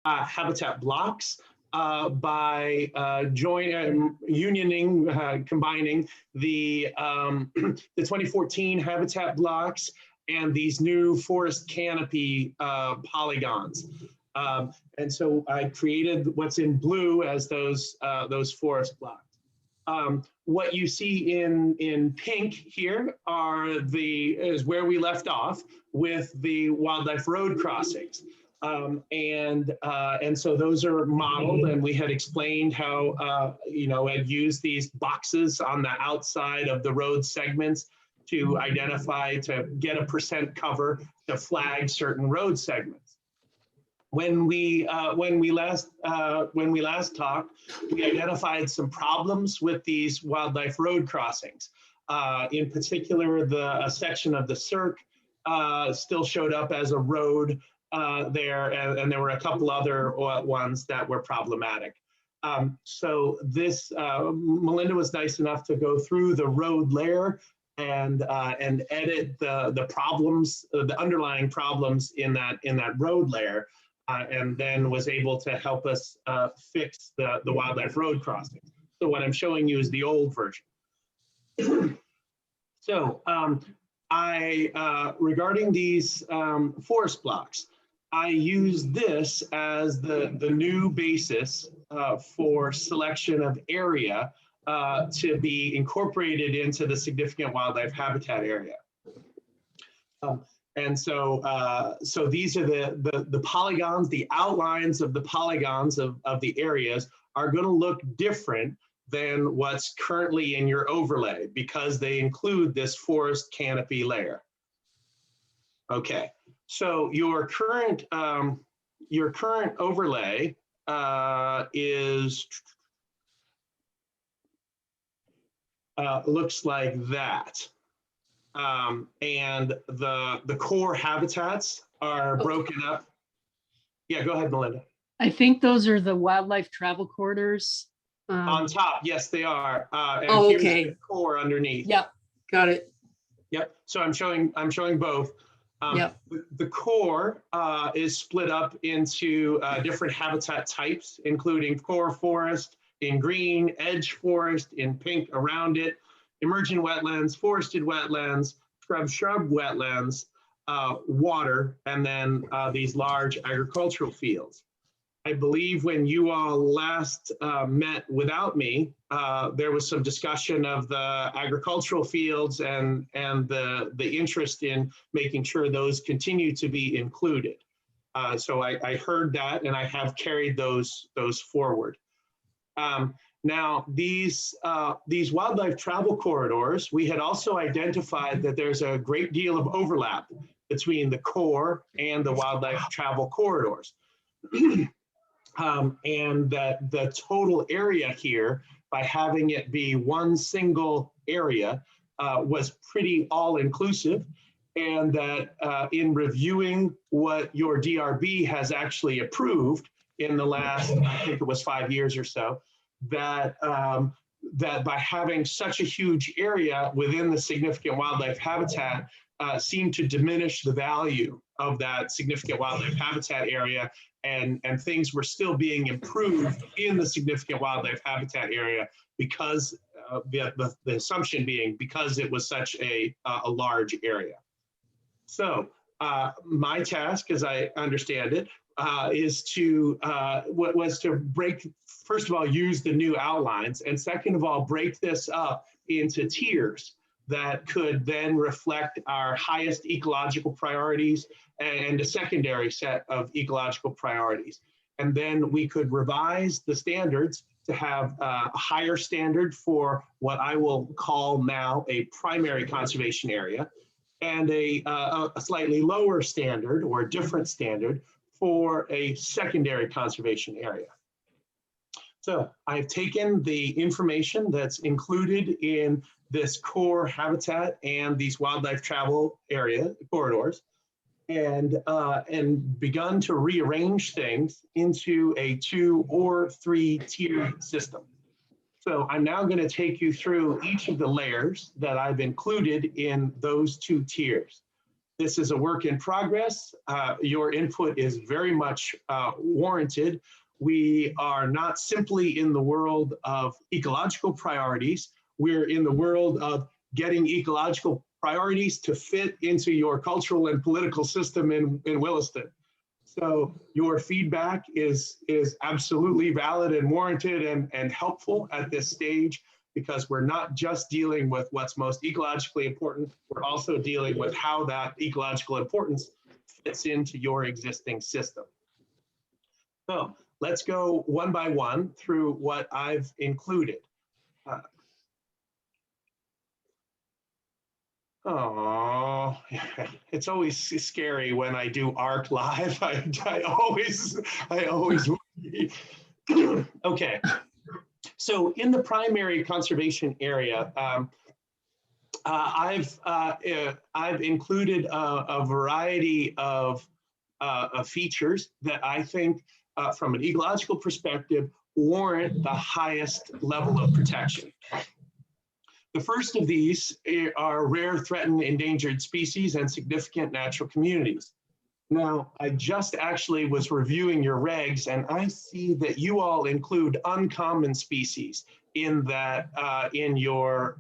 habitat blocks by combining the 2014 habitat blocks and these new forest canopy polygons. And so I created what's in blue as those forest blocks. What you see in pink here is where we left off with the wildlife road crossings. And so those are modeled, and we had explained how, I'd use these boxes on the outside of the road segments to identify, to get a percent cover to flag certain road segments. When we last talked, we identified some problems with these wildlife road crossings. In particular, a section of the cirque still showed up as a road there, and there were a couple other ones that were problematic. So this, Melinda was nice enough to go through the road layer and edit the problems, the underlying problems in that road layer, and then was able to help us fix the wildlife road crossing. So what I'm showing you is the old version. So regarding these forest blocks, I use this as the new basis for selection of area to be incorporated into the significant wildlife habitat area. And so these are the polygons, the outlines of the polygons of the areas are going to look different than what's currently in your overlay because they include this forest canopy layer. Okay. So your current overlay looks like that, and the core habitats are broken up. Yeah, go ahead, Melinda. I think those are the wildlife travel corridors. On top, yes, they are. And okay. Here's the core underneath. Yep, got it. Yep. So I'm showing both. Yep. The core is split up into different habitat types, including core forest in green, edge forest in pink around it, emergent wetlands, forested wetlands, shrub wetlands, water, and then these large agricultural fields. I believe when you all last met without me, there was some discussion of the agricultural fields and the interest in making sure those continue to be included. So I heard that, and I have carried those forward. Now, these wildlife travel corridors, we had also identified that there's a great deal of overlap between the core and the wildlife travel corridors. And that the total area here, by having it be one single area, was pretty all-inclusive, and that in reviewing what your DRB has actually approved in the last, I think it was 5 years or so, that by having such a huge area within the significant wildlife habitat seemed to diminish the value of that significant wildlife habitat area, and things were still being improved in the significant wildlife habitat area because the assumption being because it was such a large area. So my task, as I understand it, is to first of all, use the new outlines, and second of all, break this up into tiers that could then reflect our highest ecological priorities and a secondary set of ecological priorities. And then we could revise the standards to have a higher standard for what I will call now a primary conservation area, and a slightly lower standard or a different standard for a secondary conservation area. So I've taken the information that's included in this core habitat and these wildlife travel area corridors, and begun to rearrange things into a 2 or 3 tier system. So I'm now going to take you through each of the layers that I've included in those 2 tiers. This is a work in progress. Your input is very much warranted. We are not simply in the world of ecological priorities. We're in the world of getting ecological priorities to fit into your cultural and political system in Williston. So your feedback is absolutely valid and warranted and helpful at this stage, because we're not just dealing with what's most ecologically important, we're also dealing with how that ecological importance fits into your existing system. So let's go one by one through what I've included. Oh, it's always scary when I do ARC live. I always. Okay. So in the primary conservation area, I've included a variety of features that I think, from an ecological perspective, warrant the highest level of protection. The first of these are rare, threatened, endangered species and significant natural communities. Now, I just actually was reviewing your regs, and I see that you all include uncommon species in that in your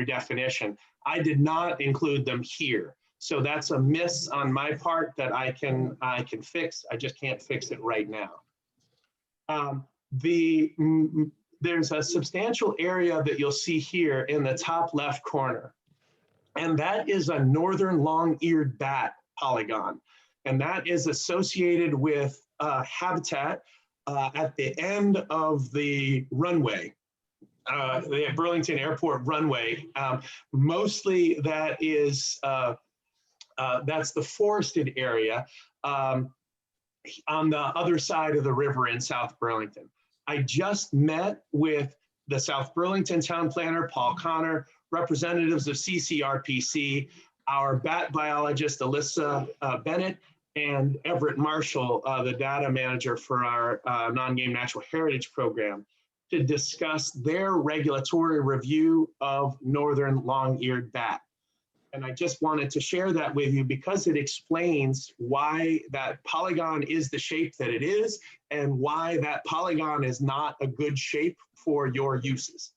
definition. I did not include them here, so that's a miss on my part that I can fix. I just can't fix it right now. There's a substantial area that you'll see here in the top left corner, and that is a northern long-eared bat polygon. And that is associated with habitat at the end of the runway, the Burlington Airport runway. Mostly that is, that's the forested area on the other side of the river in South Burlington. I just met with the South Burlington town planner, Paul Connor, representatives of CCRPC, our bat biologist, Alyssa Bennett, and Everett Marshall, the data manager for our non-game natural heritage program, to discuss their regulatory review of northern long-eared bat. And I just wanted to share that with you because it explains why that polygon is the shape that it is and why that polygon is not a good shape for your uses.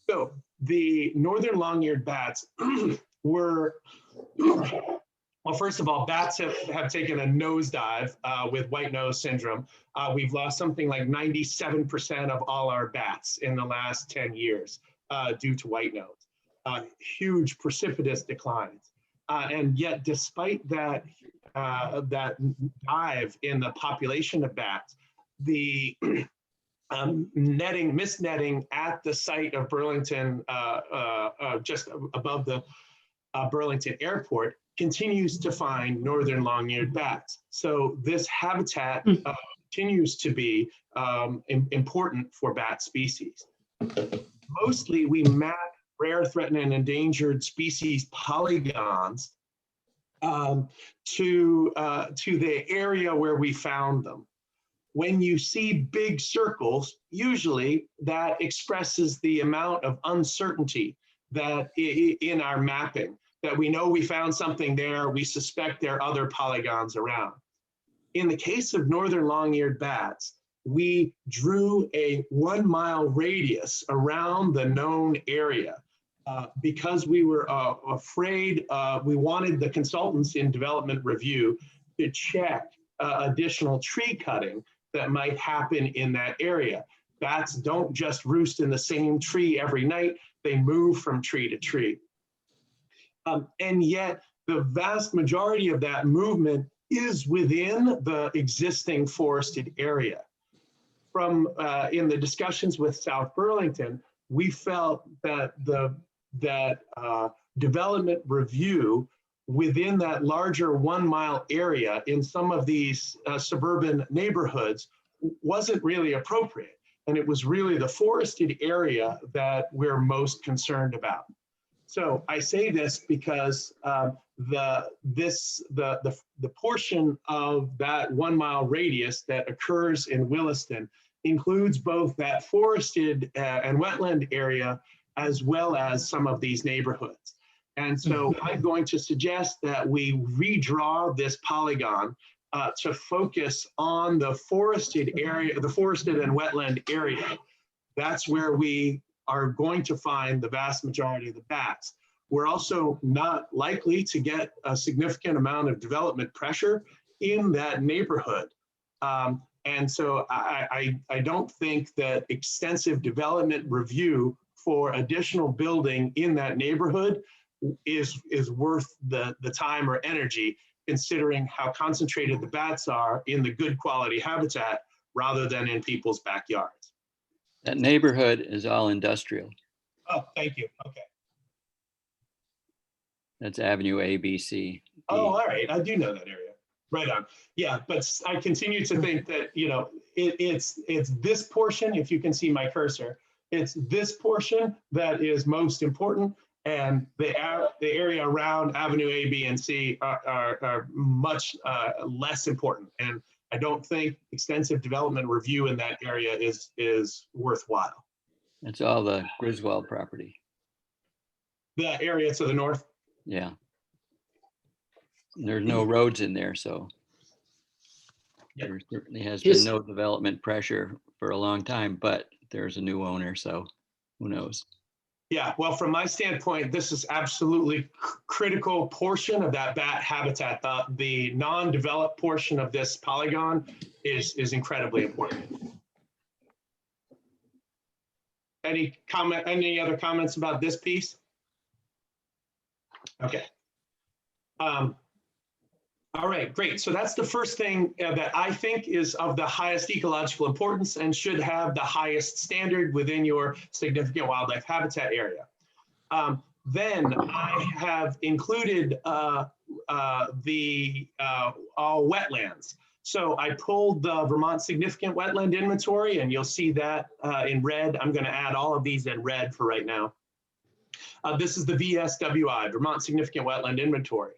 So the northern long-eared bats were, well, first of all, bats have taken a nosedive with white nose syndrome. We've lost something like 97% of all our bats in the last 10 years due to white nose. Huge precipitous declines. And yet, despite that, that dive in the population of bats, the misnetting at the site of Burlington, just above the Burlington Airport, continues to find northern long-eared bats. So this habitat continues to be important for bat species. Mostly we map rare, threatened, and endangered species polygons to the area where we found them. When you see big circles, usually that expresses the amount of uncertainty that in our mapping, that we know we found something there, we suspect there are other polygons around. In the case of northern long-eared bats, we drew a 1 mile radius around the known area because we were afraid, we wanted the consultants in development review to check additional tree cutting that might happen in that area. Bats don't just roost in the same tree every night, they move from tree to tree. And yet the vast majority of that movement is within the existing forested area. From in the discussions with South Burlington, we felt that development review within that larger 1 mile area in some of these suburban neighborhoods wasn't really appropriate. And it was really the forested area that we're most concerned about. So I say this because the portion of that 1 mile radius that occurs in Williston includes both that forested and wetland area as well as some of these neighborhoods. And so I'm going to suggest that we redraw this polygon to focus on the forested area, the forested and wetland area. That's where we are going to find the vast majority of the bats. We're also not likely to get a significant amount of development pressure in that neighborhood. And so I don't think that extensive development review for additional building in that neighborhood is worth the time or energy, considering how concentrated the bats are in the good quality habitat rather than in people's backyards. That neighborhood is all industrial. Oh, thank you. Okay. That's Avenue A, B, C. D. Oh, all right. I do know that area. Right on. Yeah, but I continue to think that, you know, it's this portion, if you can see my cursor, it's this portion that is most important, and the area around Avenue A, B, and C are much less important. And I don't think extensive development review in that area is worthwhile. That's all the Griswold property. The area to the north? Yeah. There's no roads in there, so Yep. there certainly has Just- been no development pressure for a long time, but there's a new owner, so who knows? Yeah, well, from my standpoint, this is absolutely critical portion of that bat habitat. The non-developed portion of this polygon is incredibly important. Any other comments about this piece? Okay. All right, great. So that's the first thing that I think is of the highest ecological importance and should have the highest standard within your significant wildlife habitat area. Then I have included all wetlands. So I pulled the Vermont Significant Wetland Inventory, and you'll see that in red. I'm going to add all of these in red for right now. This is the VSWI, Vermont Significant Wetland Inventory.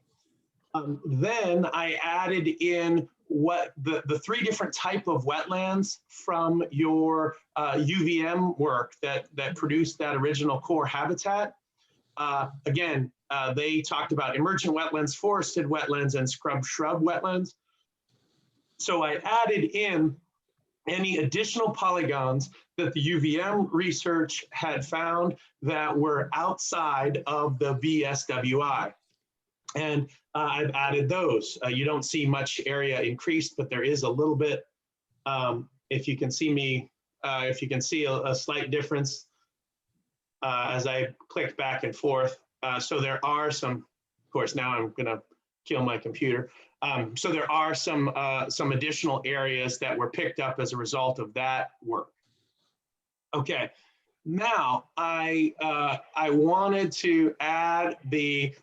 Then I added in what the three different type of wetlands from your UVM work that produced that original core habitat. Again, they talked about emergent wetlands, forested wetlands, and scrub shrub wetlands. So I added in any additional polygons that the UVM research had found that were outside of the VSWI. And I've added those. You don't see much area increased, but there is a little bit. If you can see me, if you can see a slight difference as I click back and forth. So there are some, of course, now I'm going to kill my computer. So there are some additional areas that were picked up as a result of that work. Okay. Now, I wanted to add the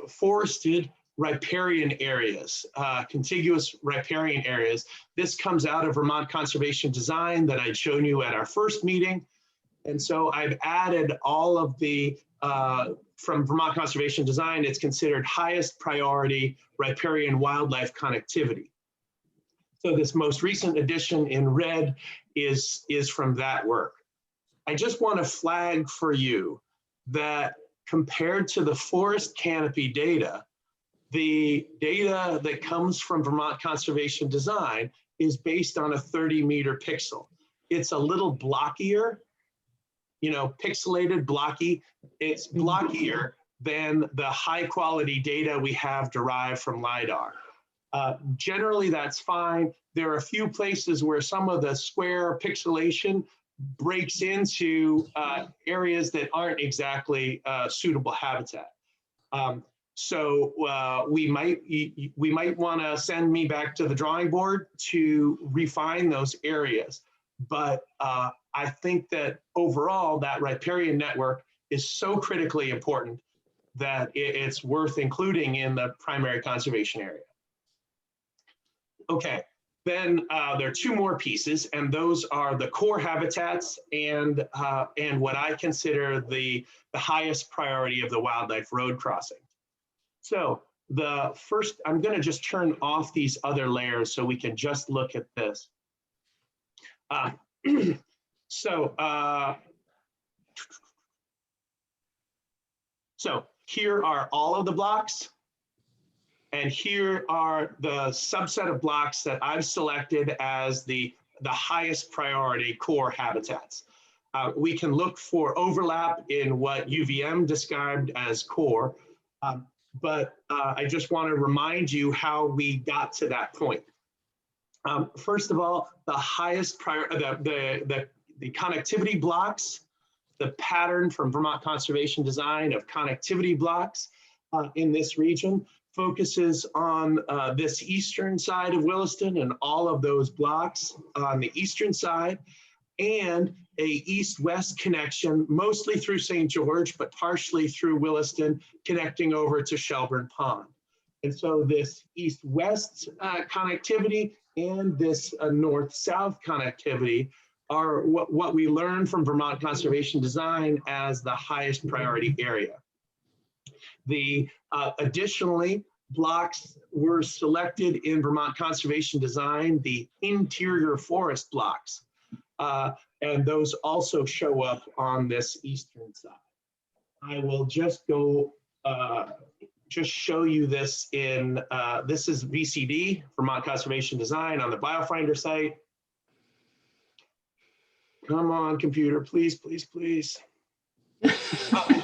forested riparian areas, contiguous riparian areas. This comes out of Vermont Conservation Design that I'd shown you at our first meeting. And so I've added all of the, from Vermont Conservation Design, it's considered highest priority riparian wildlife connectivity. So this most recent addition in red is from that work. I just want to flag for you that compared to the forest canopy data, the data that comes from Vermont Conservation Design is based on a 30-meter pixel. It's a little blockier, you know, pixelated, blocky. It's blockier than the high-quality data we have derived from LiDAR. Generally, that's fine. There are a few places where some of the square pixelation breaks into areas that aren't exactly suitable habitat. So we might want to send me back to the drawing board to refine those areas. But I think that overall, that riparian network is so critically important that it's worth including in the primary conservation area. Okay. Then there are two more pieces, and those are the core habitats and what I consider the highest priority of the wildlife road crossing. So the first, I'm going to just turn off these other layers so we can just look at this. So here are all of the blocks. And here are the subset of blocks that I've selected as the highest priority core habitats. We can look for overlap in what UVM described as core, but I just want to remind you how we got to that point. First of all, the highest the connectivity blocks, the pattern from Vermont Conservation Design of connectivity blocks in this region focuses on this eastern side of Williston and all of those blocks on the eastern side, and a east-west connection, mostly through St. George, but partially through Williston, connecting over to Shelburne Pond. And so this east-west connectivity and this north-south connectivity are what we learned from Vermont Conservation Design as the highest priority area. Additionally, blocks were selected in Vermont Conservation Design, the interior forest blocks, and those also show up on this eastern side. I will just go, just show you this in, this is VCD, Vermont Conservation Design on the BioFinder site. Come on, computer, please, please, please.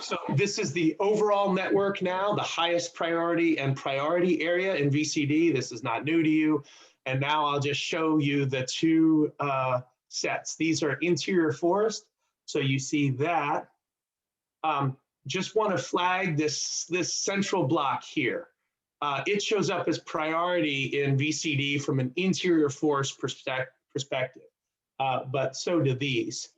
So this is the overall network now, the highest priority and priority area in VCD. This is not new to you. And now I'll just show you the two sets. These are interior forest. So you see that. Just want to flag this central block here. It shows up as priority in VCD from an interior forest perspective, but so do these.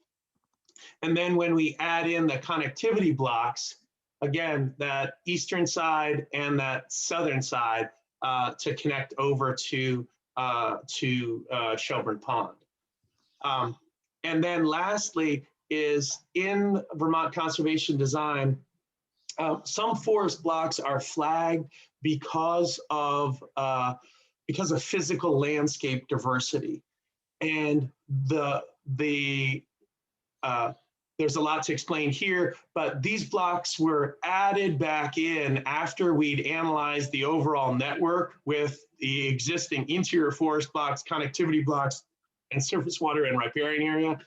And then when we add in the connectivity blocks, again, that eastern side and that southern side to connect over to Shelburne Pond. And then lastly is in Vermont Conservation Design, some forest blocks are flagged because of physical landscape diversity. And there's a lot to explain here, but these blocks were added back in after we'd analyzed the overall network with the existing interior forest blocks, connectivity blocks, and surface water and riparian area.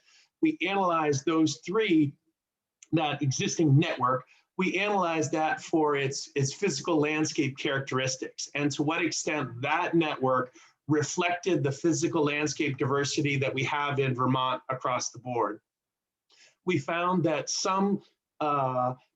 We analyzed those three, that existing network, we analyzed that for its physical landscape characteristics and to what extent that network reflected the physical landscape diversity that we have in Vermont across the board. We found that some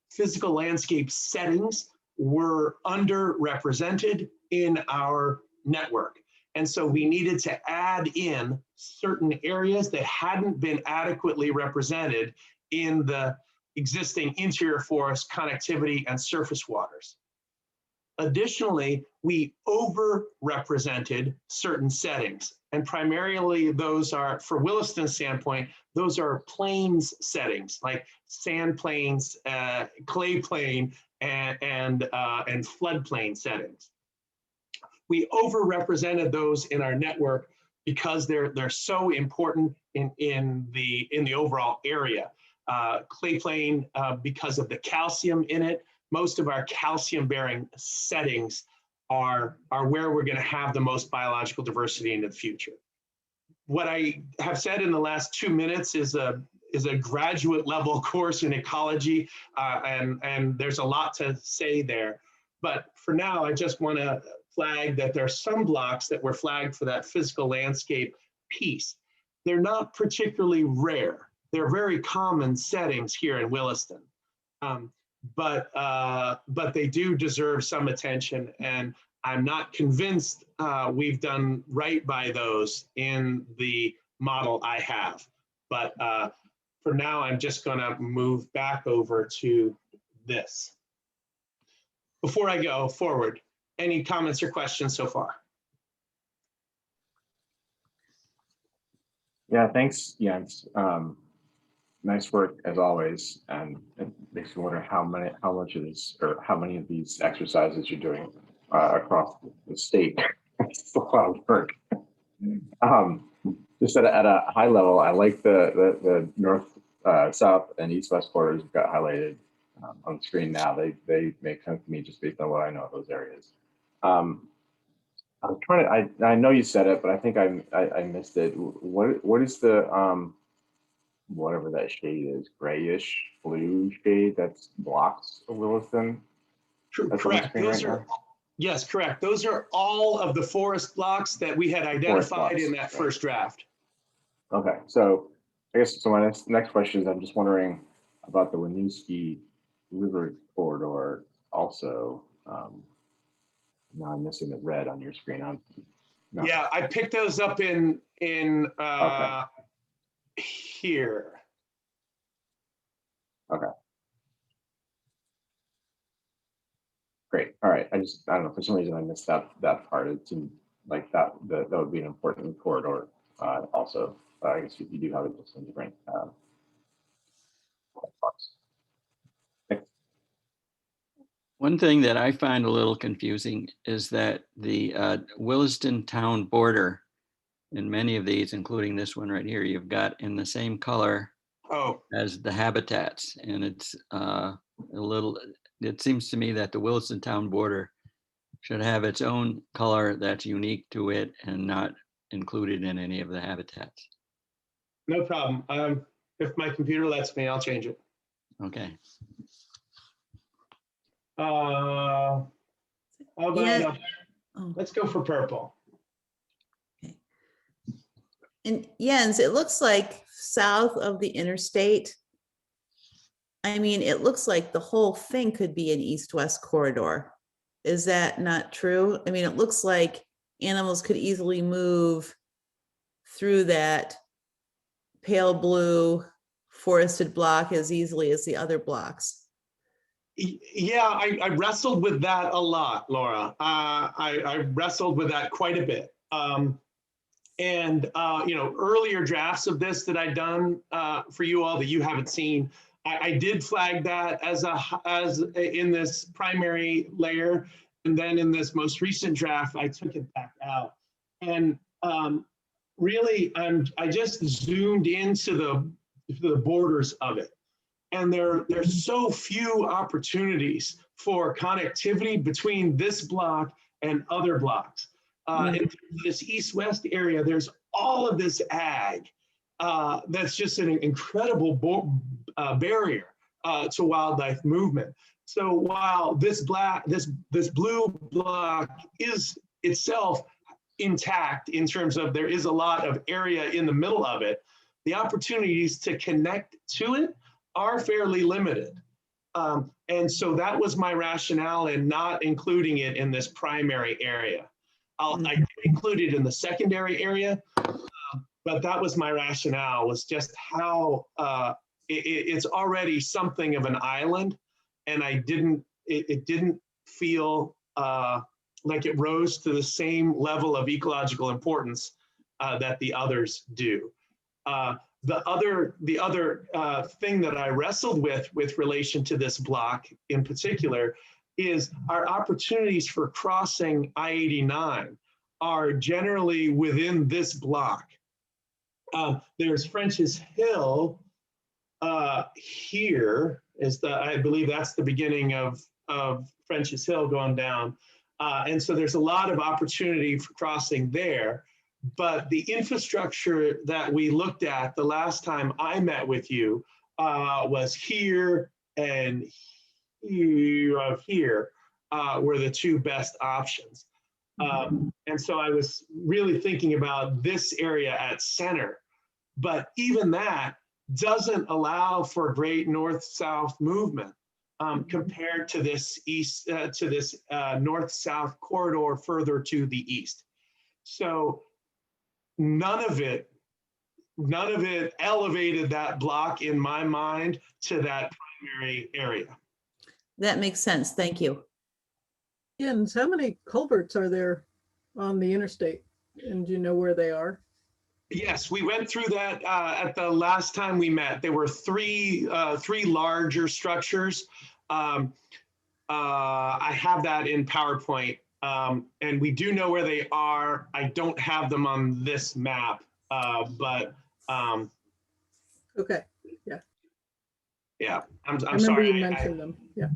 physical landscape settings were underrepresented in our network. And so we needed to add in certain areas that hadn't been adequately represented in the existing interior forest, connectivity, and surface waters. Additionally, we overrepresented certain settings, and primarily those are, for Williston's standpoint, those are plains settings like sand plains, clay plain, and floodplain settings. We overrepresented those in our network because they're so important in the overall area. Clay plain because of the calcium in it. Most of our calcium-bearing settings are where we're going to have the most biological diversity into the future. What I have said in the last 2 minutes is a graduate level course in ecology, and there's a lot to say there. But for now, I just want to flag that there are some blocks that were flagged for that physical landscape piece. They're not particularly rare. They're very common settings here in Williston. But they do deserve some attention, and I'm not convinced we've done right by those in the model I have. But for now, I'm just going to move back over to this. Before I go forward, any comments or questions so far? Yeah, thanks, Jens. Nice work as always, and it makes me wonder how much of this, or how many of these exercises you're doing across the state. It's a lot of work. Just at a high level, I like the north, south, and east-west corridors you've got highlighted. on the screen now. They make sense to me just based on what I know of those areas. I'm trying to, I know you said it, but I think I missed it. What is the, whatever that shade is, grayish blue shade that's blocks Williston? That's on the Correct. screen Those right are, now? yes, correct. Those are all of the forest blocks that we had identified blocks, in that right. first draft. Okay, so I guess, so my next question is, I'm just wondering about the Winooski River corridor also. Now I'm missing the red on your screen. No. Yeah, I picked those up in Okay. here. Okay. Great. All right. I don't know, for some reason I missed that part. It seemed like that would be an important corridor. Also, I guess you do have it just in different parts. One thing that I find a little confusing is that the Williston town border, in many of these, including this one right here, you've got in the same color Oh, as the habitats. And it's a little, it seems to me that the Williston town border should have its own color that's unique to it and not included in any of the habitats. no problem. If my computer lets me, I'll change it. Okay. How about, Yeah. Oh, let's go for purple. and Jens, it looks like south of the interstate. I mean, it looks like the whole thing could be an east-west corridor. Is that not true? I mean, it looks like animals could easily move through that pale blue forested block as easily as the other blocks. Yeah, I wrestled with that a lot, Laura. I wrestled with that quite a bit. Earlier drafts of this that I'd done for you all that you haven't seen, I did flag that as in this primary layer, and then in this most recent draft, I took it back out. And really, I just zoomed into the borders of it. And there's so few opportunities for connectivity between this block and other blocks. In this east-west area, there's all of this ag that's just an incredible barrier to wildlife movement. So while this blue block is itself intact in terms of there is a lot of area in the middle of it, the opportunities to connect to it are fairly limited. And so that was my rationale in not including it in this primary area. I did include it in the secondary area, but that was my rationale, was just how it's already something of an island, and it didn't feel like it rose to the same level of ecological importance that the others do. The other thing that I wrestled with relation to this block in particular is our opportunities for crossing I-89 are generally within this block. There's French's Hill here I believe that's the beginning of French's Hill going down. And so there's a lot of opportunity for crossing there. But the infrastructure that we looked at the last time I met with you was here and here were the two best options. And so I was really thinking about this area at center, but even that doesn't allow for great north-south movement compared to this north-south corridor further to the east. So none of it elevated that block in my mind to that primary area. That makes sense. Thank you. Jens, how many culverts are there on the interstate? And do you know where they are? Yes, we went through that at the last time we met. There were three larger structures. I have that in PowerPoint, and we do know where they are. I don't have them on this map, but Okay. Yeah. Yeah, I'm I remember sorry. you mentioned them. Yeah.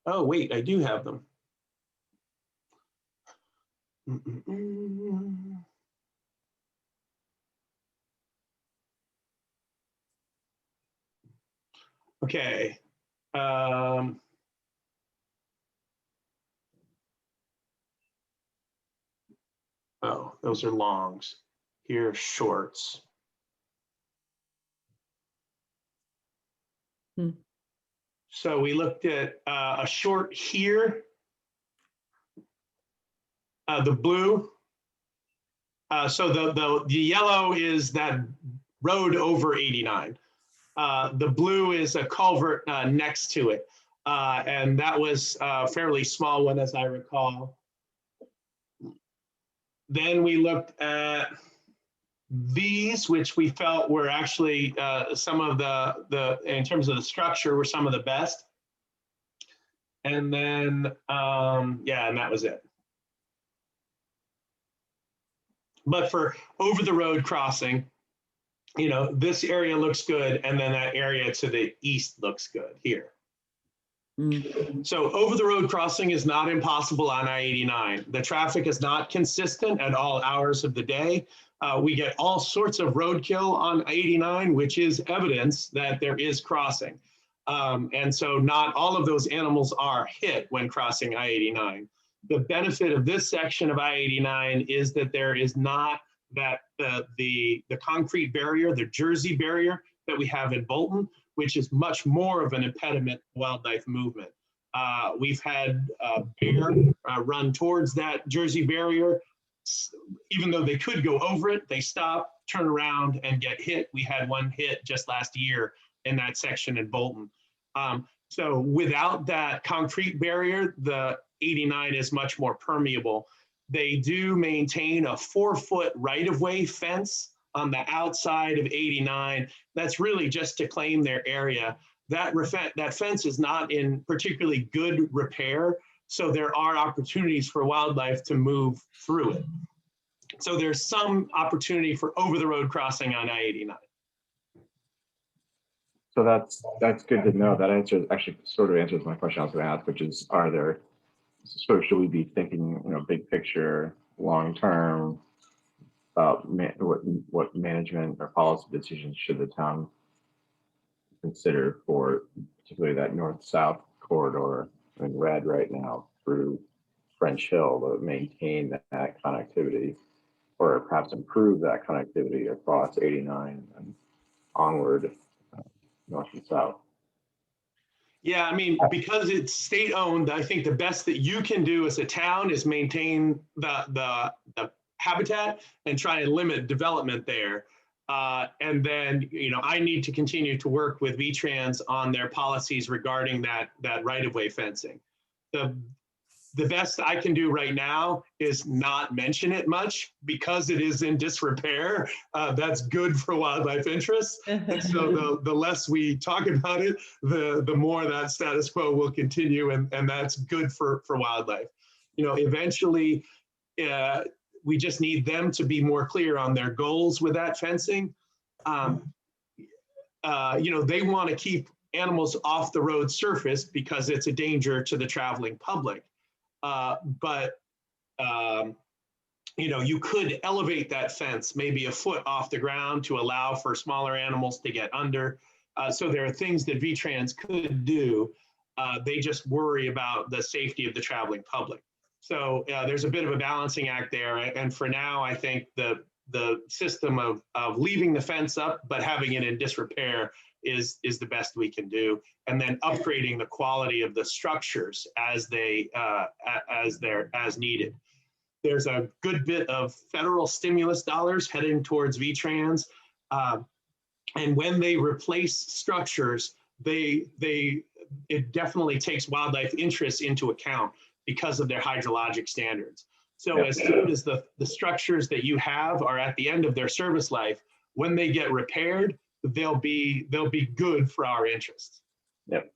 Oh, wait, I do have them. Okay. Oh, those are longs. Here are shorts. Hmm. So we looked at a short here, the blue. So the yellow is that road over 89. The blue is a culvert next to it. And that was a fairly small one, as I recall. Then we looked at these, which we felt were actually some of in terms of the structure, were some of the best. And then, yeah, and that was it. But for over the road crossing, you know, this area looks good, and then that area to the east looks good here. So over the road crossing is not impossible on I-89. The traffic is not consistent at all hours of the day. We get all sorts of roadkill on I-89, which is evidence that there is crossing. And so not all of those animals are hit when crossing I-89. The benefit of this section of I-89 is that there is not that the concrete barrier, the Jersey barrier that we have in Bolton, which is much more of an impediment to wildlife movement. We've had bear run towards that Jersey barrier. Even though they could go over it, they stop, turn around, and get hit. We had one hit just last year in that section in Bolton. So without that concrete barrier, the 89 is much more permeable. They do maintain a 4-foot right-of-way fence on the outside of 89. That's really just to claim their area. That fence is not in particularly good repair, so there are opportunities for wildlife to move through it. So there's some opportunity for over-the-road crossing on I-89. So that's good to know. That actually sort of answers my question I was going to ask, which is, should we be thinking, you know, big picture, long term, about what management or policy decisions should the town consider for particularly that north-south corridor in red right now through French Hill to maintain that connectivity, or perhaps improve that connectivity across 89 and onward, north and south? Yeah, I mean, because it's state-owned, I think the best that you can do as a town is maintain the habitat and try and limit development there. And then, you know, I need to continue to work with VTrans on their policies regarding that right-of-way fencing. The best I can do right now is not mention it much because it is in disrepair. That's good for wildlife interests. And so the less we talk about it, the more that status quo will continue, and that's good for wildlife. You know, eventually, we just need them to be more clear on their goals with that fencing. You know, they want to keep animals off the road surface because it's a danger to the traveling public. You know, you could elevate that fence maybe a foot off the ground to allow for smaller animals to get under. So there are things that VTrans could do. They just worry about the safety of the traveling public. So there's a bit of a balancing act there. And for now, I think the system of leaving the fence up but having it in disrepair is the best we can do, and then upgrading the quality of the structures as needed. There's a good bit of federal stimulus dollars heading towards VTrans, and when they replace structures, it definitely takes wildlife interests into account because of their hydrologic standards. So as soon as the structures that you have are at the end of their service life, when they get repaired, they'll be good for our interests. Yep.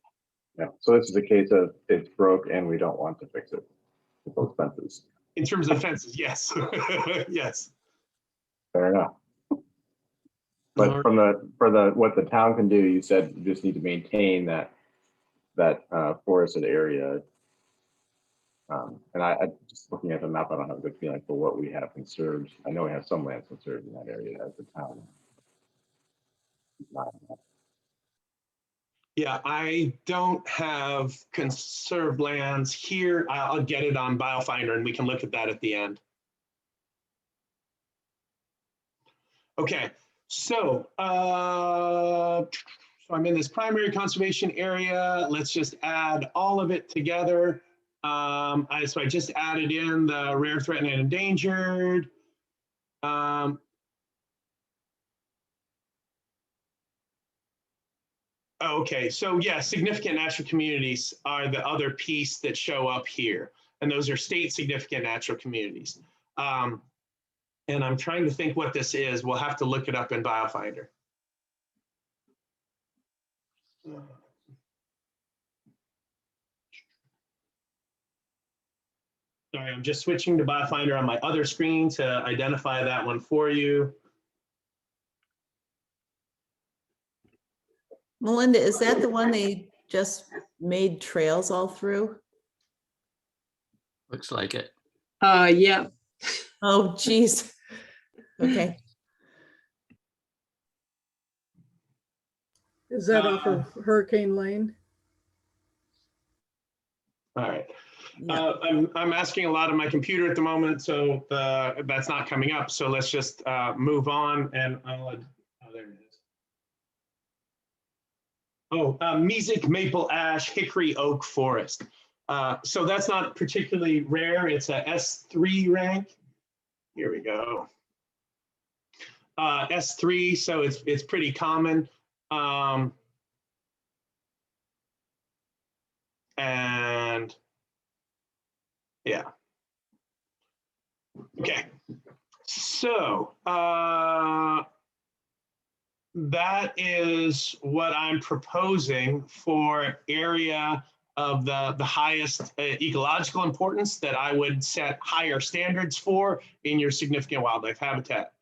So this is a case of it's broke and we don't want to fix it with those fences. In terms of fences, yes. Yes. Fair enough. But from what the town can do, you said you just need to maintain that forested area. And I just looking at the map, I don't have a good feeling for what we have conserved. I know we have some lands conserved in that area as a town. Yeah, I don't have conserved lands here. I'll get it on BioFinder and we can look at that at the end. Okay, so I'm in this primary conservation area. Let's just add all of it together. So I just added in the rare, threatened, and endangered. Okay, so yeah, significant natural communities are the other piece that show up here. And those are state significant natural communities. And I'm trying to think what this is. We'll have to look it up in BioFinder. Sorry, I'm just switching to BioFinder on my other screen to identify that one for you. Melinda, is that the one they just made trails all through? Looks like it. Yeah. Oh, geez. Okay. Is that off of Hurricane Lane? All right. Yeah. I'm asking a lot of my computer at the moment, so that's not coming up. So let's just move on, and oh, there it is. Oh, Mesic, maple, ash, hickory, oak, forest. So that's not particularly rare. It's a S3 rank. Here we go. S3, so it's pretty common. And yeah. Okay. So that is what I'm proposing for area of the highest ecological importance that I would set higher standards for in your significant wildlife habitat.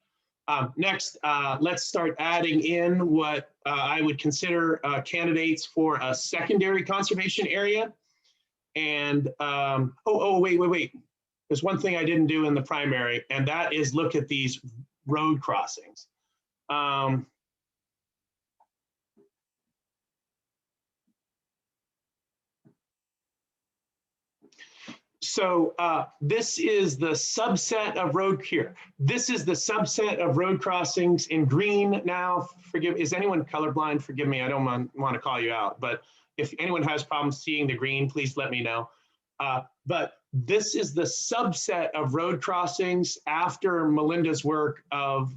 Next, let's start adding in what I would consider candidates for a secondary conservation area. And wait. There's one thing I didn't do in the primary, and that is look at these road crossings. So this is the subset of road here. This is the subset of road crossings in green now. Forgive, is anyone colorblind? Forgive me, I don't want to call you out, but if anyone has problems seeing the green, please let me know. But this is the subset of road crossings after Melinda's work of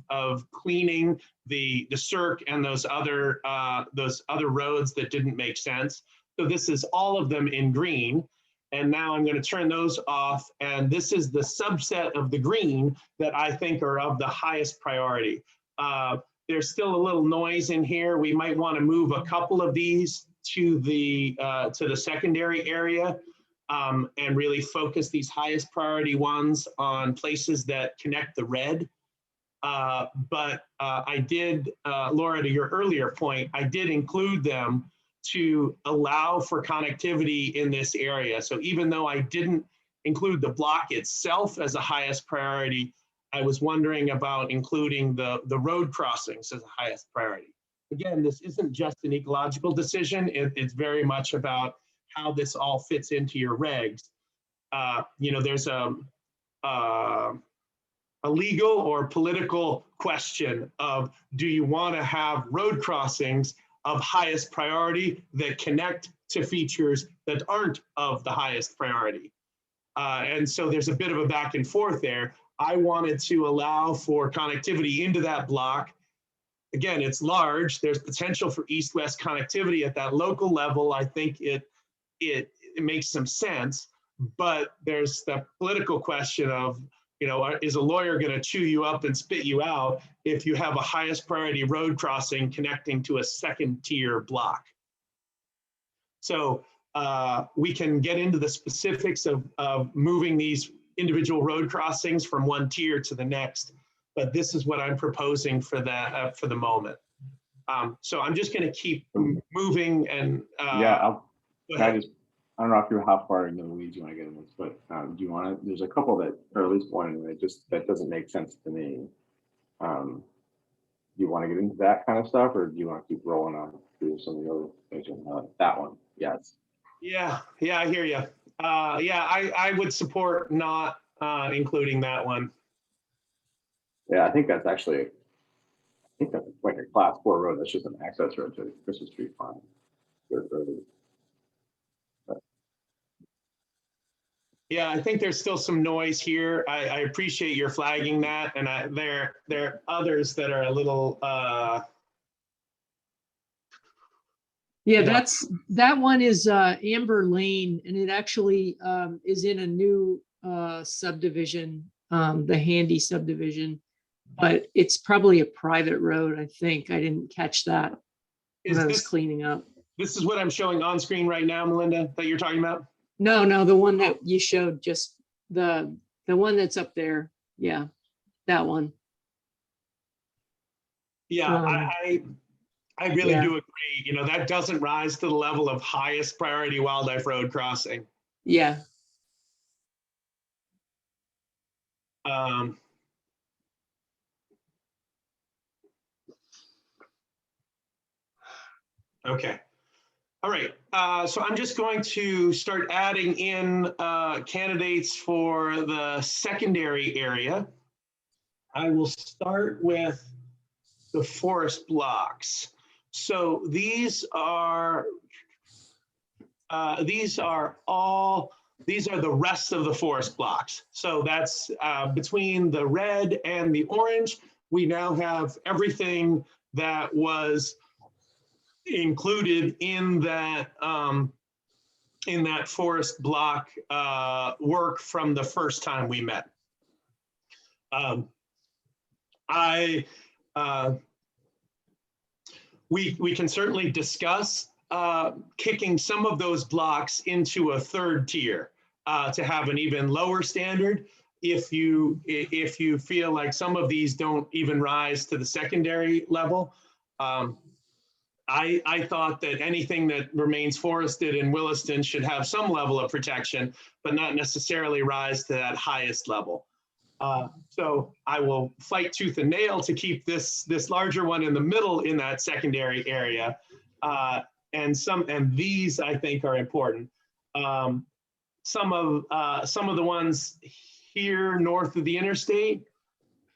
cleaning the circ and those other roads that didn't make sense. So this is all of them in green. And now I'm going to turn those off. And this is the subset of the green that I think are of the highest priority. There's still a little noise in here. We might want to move a couple of these to the secondary area and really focus these highest priority ones on places that connect the red. But I did, Laura, to your earlier point, I did include them to allow for connectivity in this area. So even though I didn't include the block itself as a highest priority, I was wondering about including the road crossings as a highest priority. Again, this isn't just an ecological decision. It's very much about how this all fits into your regs. You know, there's a legal or political question of, do you want to have road crossings of highest priority that connect to features that aren't of the highest priority? And so there's a bit of a back and forth there. I wanted to allow for connectivity into that block. Again, it's large. There's potential for east-west connectivity at that local level. I think it makes some sense, but there's the political question of, you know, is a lawyer going to chew you up and spit you out if you have a highest priority road crossing connecting to a second tier block? So we can get into the specifics of moving these individual road crossings from one tier to the next. but this is what I'm proposing for the moment. So I'm just going to keep moving and Yeah, go I ahead. I don't know if how far into the weeds you want to get in this, but do you want to, there's a couple that, or at least one anyway, that doesn't make sense to me. Do you want to get into that kind of stuff, or do you want to keep rolling on through some of the other things? That one, yes. Yeah, I hear you. Yeah, I would support not including that one. Yeah, I think that's actually, I think that's like a class 4 road. That's just an access road to Christmas Tree Farm. Yeah, I think there's still some noise here. I appreciate your flagging that, and there are others that are a little. Yeah, Yeah. that one is Amber Lane, and it actually is in a new subdivision, the Handy subdivision, but it's probably a private road, I think. I didn't catch that when I was cleaning up. This is what I'm showing on screen right now, Melinda, that you're talking about? No, the one that you showed, just the one that's up there. Yeah, that one. Yeah, I really yeah. do agree. You know, that doesn't rise to the level of highest priority wildlife road crossing. Yeah. Okay. All right. So I'm just going to start adding in candidates for the secondary area. I will start with the forest blocks. So these are the rest of the forest blocks. So that's between the red and the orange. We now have everything that was included in that forest block work from the first time we met. We can certainly discuss kicking some of those blocks into a third tier to have an even lower standard. If you feel like some of these don't even rise to the secondary level. I thought that anything that remains forested in Williston should have some level of protection, but not necessarily rise to that highest level. So I will fight tooth and nail to keep this larger one in the middle in that secondary area. And these I think are important. Some of the ones here north of the interstate,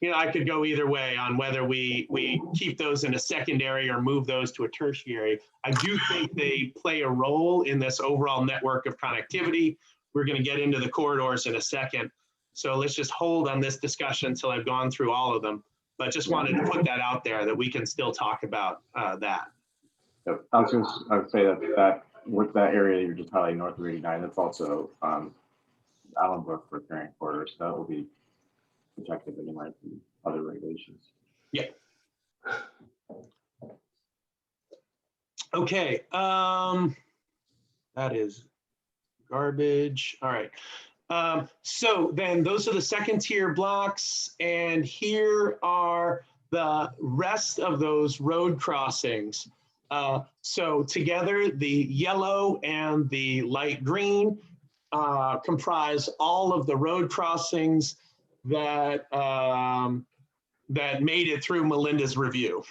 you know, I could go either way on whether we keep those in a secondary or move those to a tertiary. I do think they play a role in this overall network of connectivity. We're going to get into the corridors in a second. So let's just hold on this discussion until I've gone through all of them. But just wanted to put that out there that we can still talk about that. So I would say that with that area you're just highlighting north of 89, that's also Allenbrook riparian corridor, so that will be protected anyway from other regulations. Yeah. Okay. That is garbage. All right. So then those are the second tier blocks, and here are the rest of those road crossings. So together, the yellow and the light green comprise all of the road crossings that that made it through Melinda's review.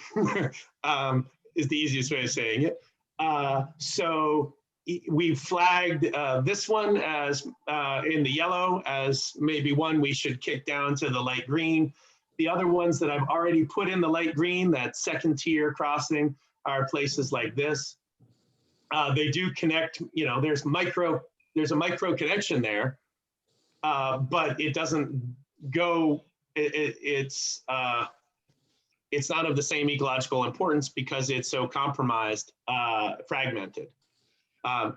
Is the easiest way of saying it. So we flagged this one as in the yellow as maybe one we should kick down to the light green. The other ones that I've already put in the light green, that second tier crossing, are places like this. They do connect, you know, there's a micro connection there, but it doesn't go, it's not of the same ecological importance because it's so compromised, fragmented.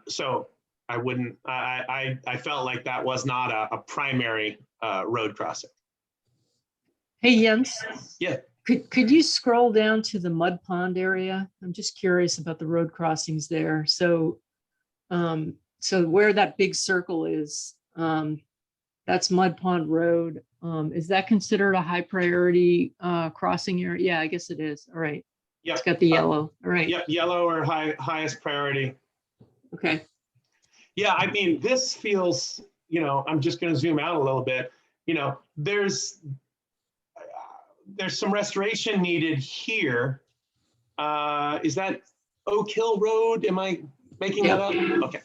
So I wouldn't, I felt like that was not a primary road crossing. Hey, Jens. Yeah. Could you scroll down to the mud pond area? I'm just curious about the road crossings there. So, so where that big circle is, That's Mud Pond Road. Is that considered a high priority crossing area? Yeah, I guess it is. All right. Yep. It's got the yellow. All right. Yep, yellow or highest priority. Okay. Yeah, I mean, this feels, I'm just going to zoom out a little bit. There's some restoration needed here. Is that Oak Hill Road? Am I making that up? Okay.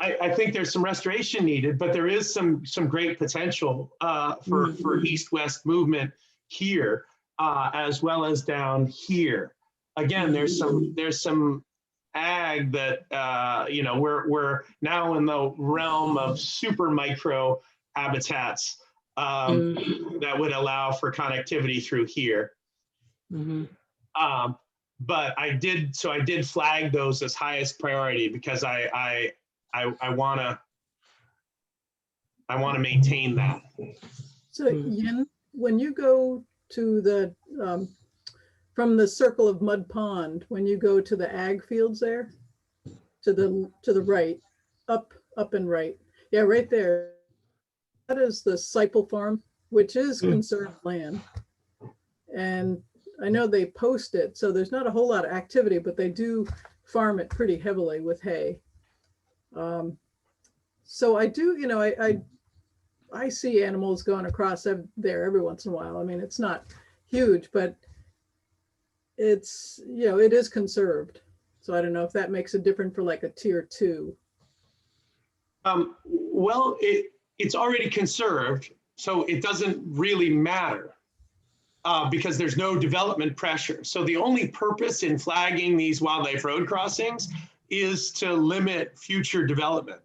I think there's some restoration needed, but there is some great potential for east-west movement here, as well as down here. Again, there's some ag that we're now in the realm of super micro habitats that would allow for connectivity through here. But I did flag those as highest priority because I want to maintain that. So Yin, when you go to the from the circle of Mud Pond, when you go to the ag fields there, to the right, up and right, yeah, right there. That is the Sipel Farm, which is conserved land, and I know they post it, so there's not a whole lot of activity, but they do farm it pretty heavily with hay. So I do, I see animals going across there every once in a while. I mean, it's not huge, but it's, it is conserved. So I don't know if that makes a difference for like a tier 2. Well, it's already conserved, so it doesn't really matter because there's no development pressure. So the only purpose in flagging these wildlife road crossings is to limit future development.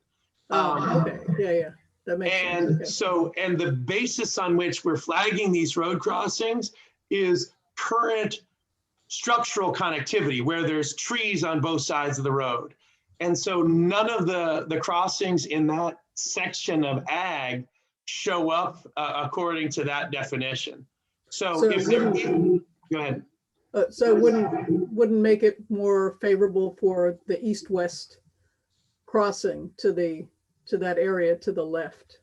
Okay, yeah, that makes sense. Okay. And the basis on which we're flagging these road crossings is current structural connectivity where there's trees on both sides of the road. And so none of the crossings in that section of ag show up according to that definition. So if go ahead. So wouldn't make it more favorable for the east-west crossing to that area to the left?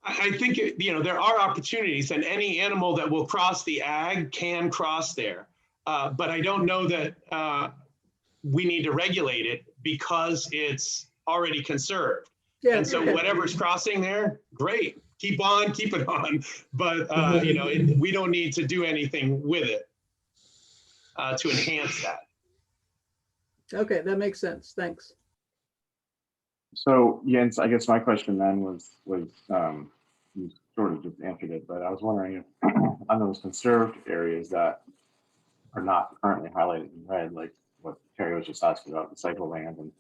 I think there are opportunities, and any animal that will cross the ag can cross there. But I don't know that we need to regulate it because it's already conserved. Yeah, and so whatever's crossing there, great, keep it on. But we don't need to do anything with it to enhance that. Okay, that makes sense. Thanks. So Jens, I guess my question then was you sort of just answered it, but I was wondering if on those conserved areas that are not currently highlighted in red, like what Terry was just asking about the cycle land, and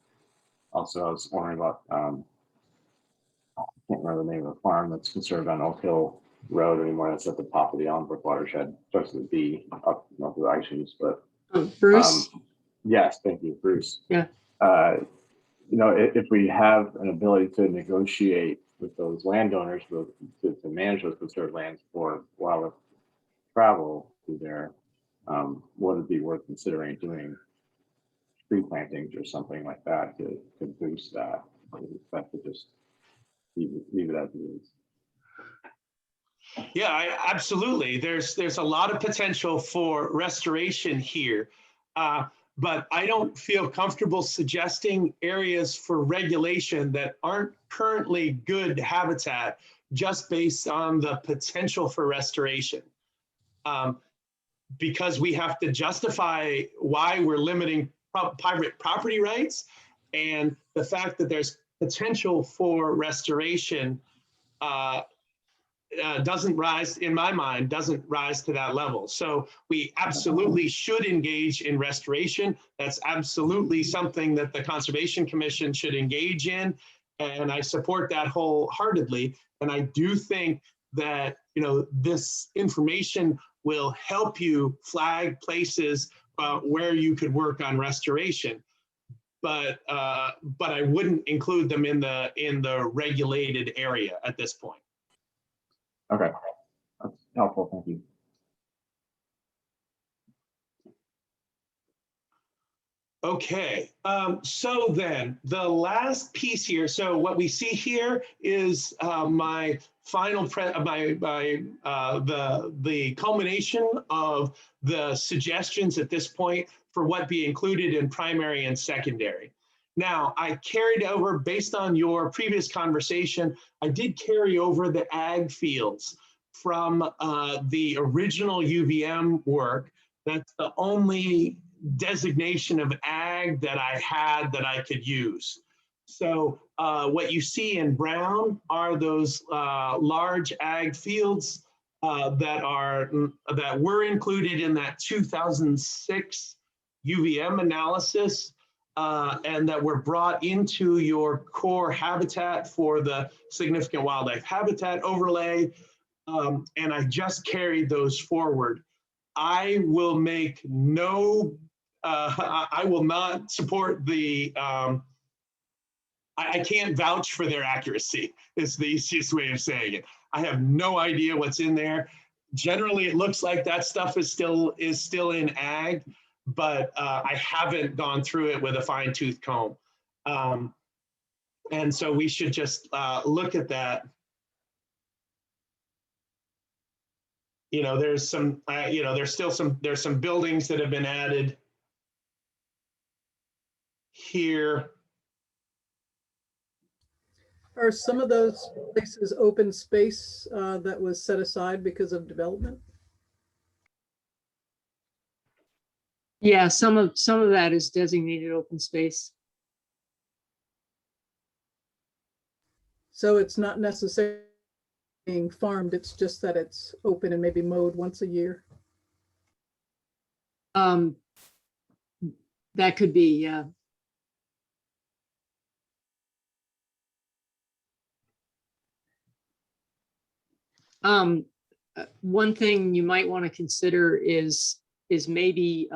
also I was wondering about I can't remember the name of the farm that's conserved on Oak Hill Road anymore. That's at the top of the Allenbrook watershed, starts with a B up north of the Issues, but Bruce. Yes, thank you, Bruce. Yeah. If we have an ability to negotiate with those landowners to manage those conserved lands for wildlife travel through there, would it be worth considering doing tree plantings or something like that to boost that? That could just leave it as it is. Yeah, absolutely. There's a lot of potential for restoration here. But I don't feel comfortable suggesting areas for regulation that aren't currently good habitat just based on the potential for restoration. Because we have to justify why we're limiting private property rights, and the fact that there's potential for restoration doesn't rise, in my mind, doesn't rise to that level. So we absolutely should engage in restoration. That's absolutely something that the Conservation Commission should engage in. And I support that wholeheartedly. And I do think that, this information will help you flag places where you could work on restoration. But I wouldn't include them in the regulated area at this point. Okay, that's helpful. Thank you. Okay, so then the last piece here. So what we see here is my final the culmination of the suggestions at this point for what be included in primary and secondary. Now, I carried over, based on your previous conversation, I did carry over the ag fields from the original UVM work. That's the only designation of ag that I had that I could use. So what you see in brown are those large ag fields that were included in that 2006 UVM analysis and that were brought into your core habitat for the significant wildlife habitat overlay. And I just carried those forward. I will make no, I will not support the, I can't vouch for their accuracy, is the easiest way of saying it. I have no idea what's in there. Generally, it looks like that stuff is still in ag, but I haven't gone through it with a fine tooth comb. And so we should just look at that. You know, there's some, you know, there's some buildings that have been added here. Are some of those places open space that was set aside because of development? Yeah, some of that is designated open space. So it's not necessarily being farmed, it's just that it's open and maybe mowed once a year. That could be, yeah. One thing you might want to consider is maybe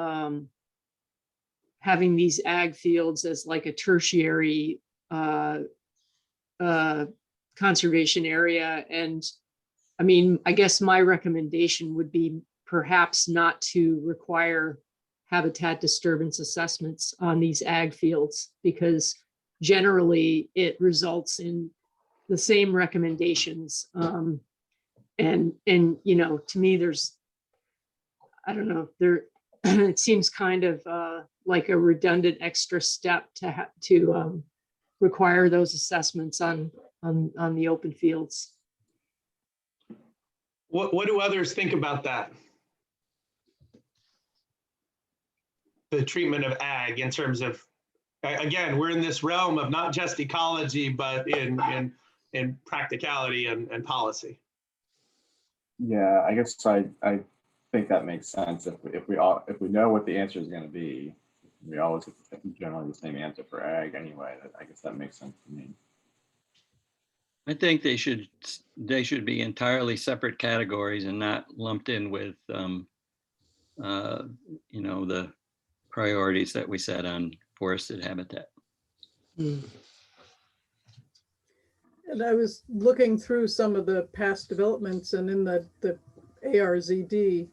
having these ag fields as like a tertiary conservation area. And I mean, I guess my recommendation would be perhaps not to require habitat disturbance assessments on these ag fields, because generally it results in the same recommendations. And you know, to me, there's, I don't know, there it seems kind of like a redundant extra step to require those assessments on the open fields. What do others think about that? The treatment of ag in terms of, again, we're in this realm of not just ecology, but in practicality and policy. Yeah, I guess I think that makes sense. If we know what the answer is going to be, we always get generally the same answer for ag anyway. I guess that makes sense to me. I think they should be entirely separate categories and not lumped in with, you know, the priorities that we set on forested habitat. And I was looking through some of the past developments, and in the ARZD,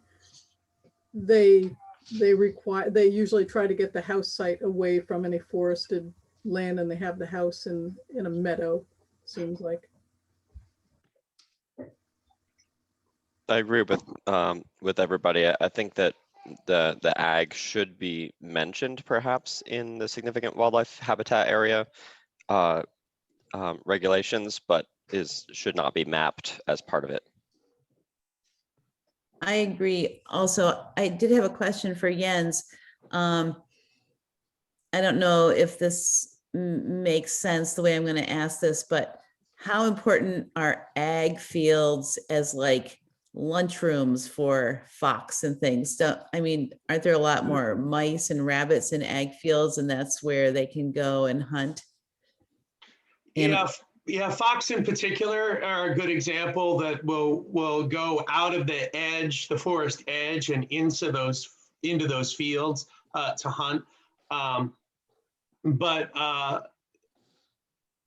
they usually try to get the house site away from any forested land, and they have the house in a meadow, seems like. I agree with everybody. I think that the ag should be mentioned perhaps in the significant wildlife habitat area regulations, but should not be mapped as part of it. I agree. Also, I did have a question for Jens. I don't know if this makes sense the way I'm going to ask this, but how important are ag fields as like lunchrooms for fox and things? I mean, aren't there a lot more mice and rabbits in ag fields, and that's where they can go and hunt? Yeah, fox in particular are a good example that will go out of the edge, the forest edge, and into those fields to hunt. But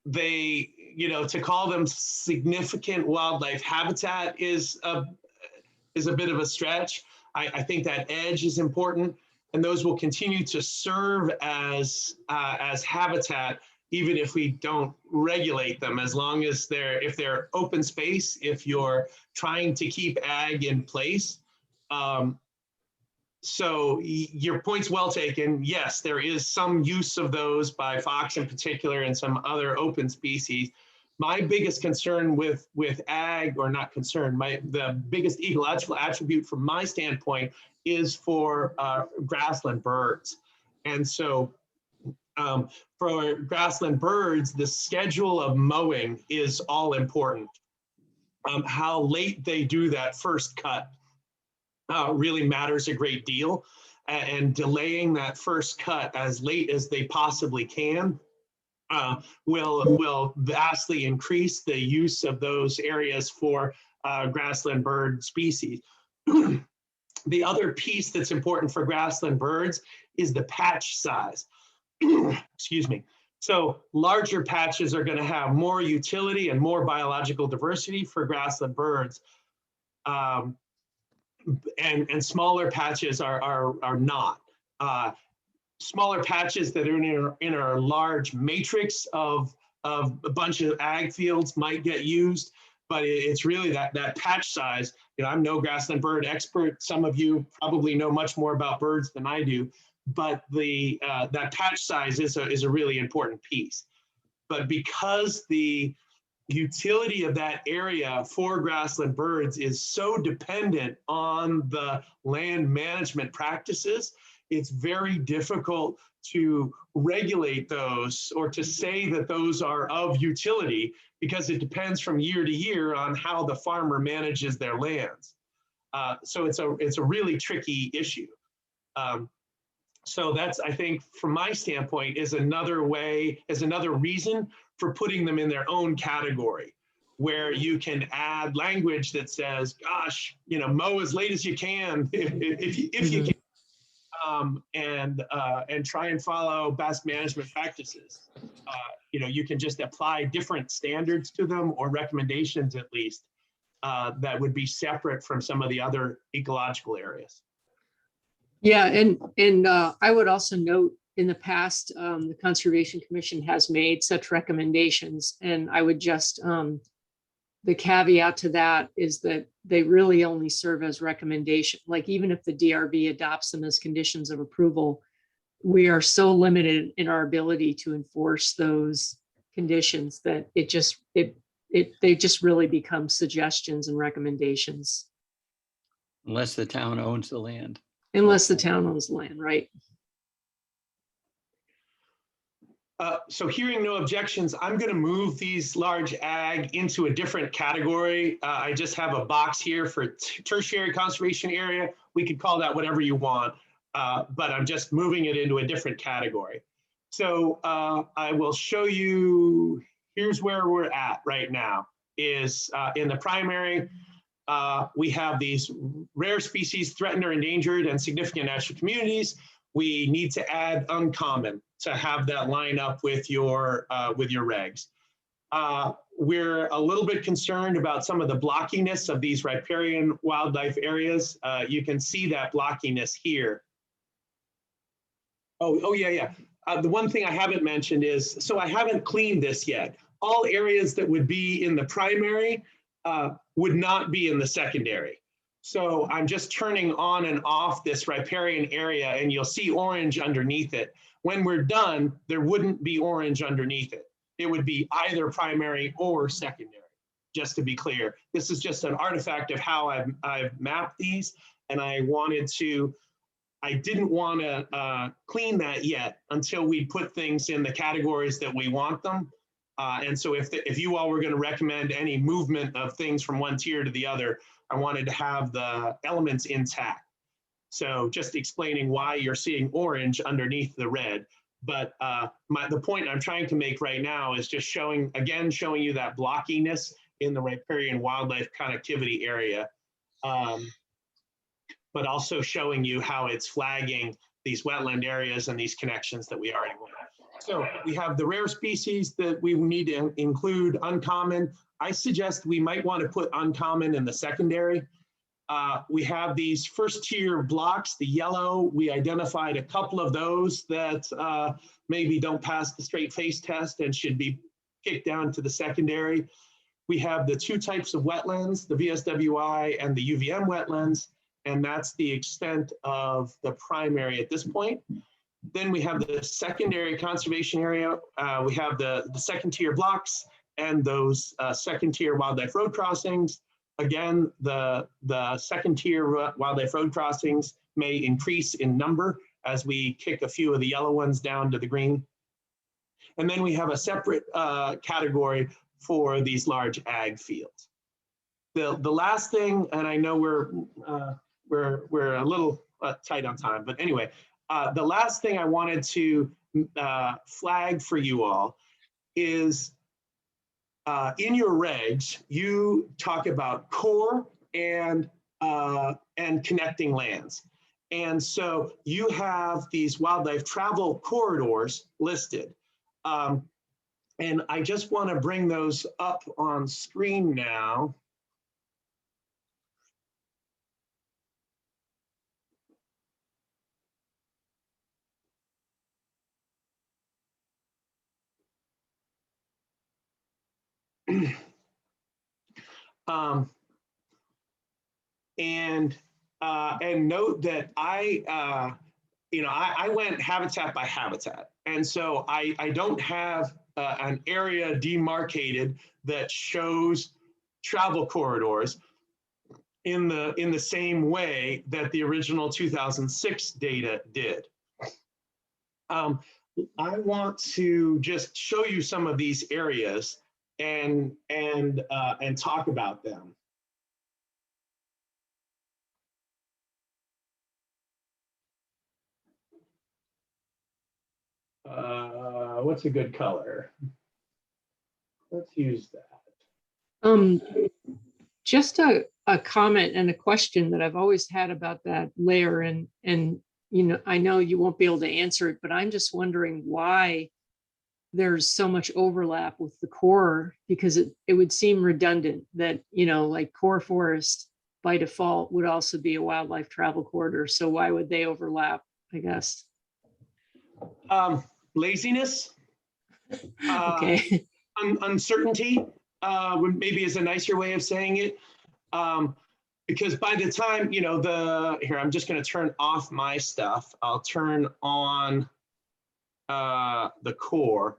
they, you know, to call them significant wildlife habitat is a bit of a stretch. I think that edge is important. and those will continue to serve as habitat, even if we don't regulate them, as long as if they're open space, if you're trying to keep ag in place. So your point's well taken. Yes, there is some use of those by fox in particular and some other open species. My biggest concern with ag, or not concern, the biggest ecological attribute from my standpoint is for grassland birds. And so for grassland birds, the schedule of mowing is all important. How late they do that first cut really matters a great deal, and delaying that first cut as late as they possibly can will vastly increase the use of those areas for grassland bird species. The other piece that's important for grassland birds is the patch size. Excuse me. So larger patches are going to have more utility and more biological diversity for grassland birds. And smaller patches are not. Smaller patches that are in our large matrix of a bunch of ag fields might get used, but it's really that patch size. I'm no grassland bird expert. Some of you probably know much more about birds than I do, but that patch size is a really important piece. But because the utility of that area for grassland birds is so dependent on the land management practices, it's very difficult to regulate those or to say that those are of utility, because it depends from year to year on how the farmer manages their lands. So it's a really tricky issue. So that's, I think, from my standpoint, is another reason for putting them in their own category, where you can add language that says, gosh, mow as late as you can if you can, and try and follow best management practices. You can just apply different standards to them, or recommendations at least, that would be separate from some of the other ecological areas. Yeah, and I would also note, in the past, the Conservation Commission has made such recommendations, and I would just, the caveat to that is that they really only serve as recommendation. Like, even if the DRB adopts them as conditions of approval, we are so limited in our ability to enforce those conditions that they just really become suggestions and recommendations. Unless the town owns the land. Unless the town owns land, right? So hearing no objections, I'm going to move these large ag into a different category. I just have a box here for tertiary conservation area. We could call that whatever you want, but I'm just moving it into a different category. So I will show you, here's where we're at right now, is in the primary. We have these rare species, threatened or endangered, and significant natural communities. We need to add uncommon to have that line up with your regs. We're a little bit concerned about some of the blockiness of these riparian wildlife areas. You can see that blockiness here. Oh yeah. The one thing I haven't mentioned is, so I haven't cleaned this yet. All areas that would be in the primary would not be in the secondary. So I'm just turning on and off this riparian area, and you'll see orange underneath it. When we're done, there wouldn't be orange underneath it. It would be either primary or secondary, just to be clear. This is just an artifact of how I've mapped these, and I didn't want to clean that yet until we put things in the categories that we want them. And so if you all were going to recommend any movement of things from one tier to the other, I wanted to have the elements intact. So just explaining why you're seeing orange underneath the red. But the point I'm trying to make right now is just showing you that blockiness in the riparian wildlife connectivity area, but also showing you how it's flagging these wetland areas and these connections that we already have. So we have the rare species that we need to include uncommon. I suggest we might want to put uncommon in the secondary. We have these first tier blocks, the yellow. We identified a couple of those that maybe don't pass the straight face test and should be kicked down to the secondary. We have the two types of wetlands, the VSWI and the UVM wetlands, and that's the extent of the primary at this point. Then we have the secondary conservation area. We have the second tier blocks and those second tier wildlife road crossings. Again, the second tier wildlife road crossings may increase in number as we kick a few of the yellow ones down to the green. And then we have a separate category for these large ag fields. The last thing, and I know we're a little tight on time, but anyway, the last thing I wanted to flag for you all is in your regs, you talk about core and connecting lands. And so you have these wildlife travel corridors listed. And I just want to bring those up on screen now. And note that I went habitat by habitat, and so I don't have an area demarcated that shows travel corridors in the same way that the original 2006 data did. I want to just show you some of these areas and talk about them. What's a good color? Let's use that. Just a comment and a question that I've always had about that layer, and you know, I know you won't be able to answer it, but I'm just wondering why there's so much overlap with the core, because it would seem redundant that, you know, like core forest by default would also be a wildlife travel corridor. So why would they overlap, I guess? Laziness. Okay. Uncertainty maybe is a nicer way of saying it. Because by the time, you know, here, I'm just going to turn off my stuff. I'll turn on the core.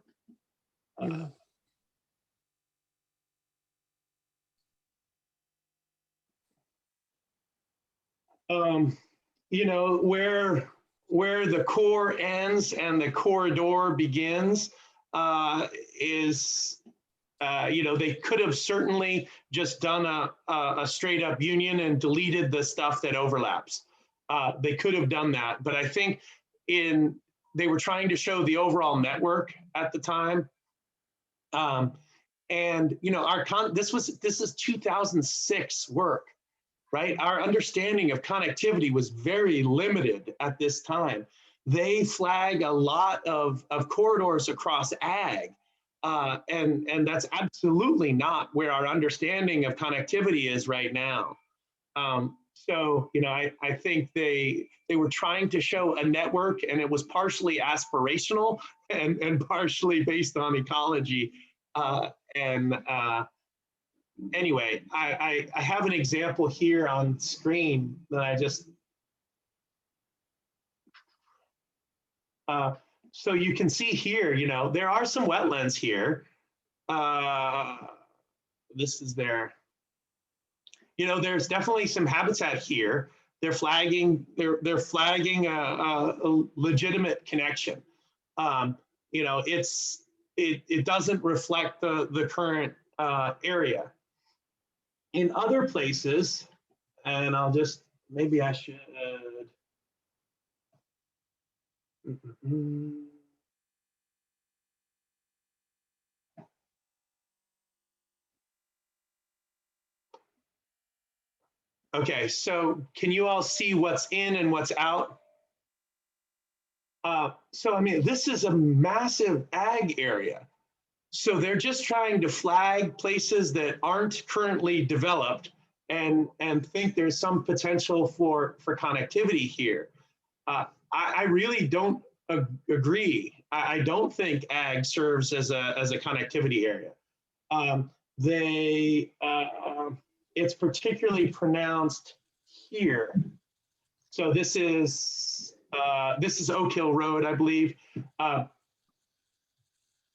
You know, where the core ends and the corridor begins is, you know, they could have certainly just done a straight up union and deleted the stuff that overlaps. They could have done that, but I think they were trying to show the overall network at the time. And, you know, this is 2006 work, right? Our understanding of connectivity was very limited at this time. They flag a lot of corridors across ag. And that's absolutely not where our understanding of connectivity is right now. So, you know, I think they were trying to show a network, and it was partially aspirational and partially based on ecology. Anyway, I have an example here on screen that I just, so you can see here, you know, there are some wetlands here. This is there. You know, there's definitely some habitat here. They're flagging a legitimate connection. You know, it doesn't reflect the current area. In other places, and I'll just, maybe I should. Okay, so can you all see what's in and what's out? So, I mean, this is a massive ag area. So they're just trying to flag places that aren't currently developed and think there's some potential for connectivity here. I really don't agree. I don't think ag serves as a connectivity area. It's particularly pronounced here. So this is Oak Hill Road, I believe.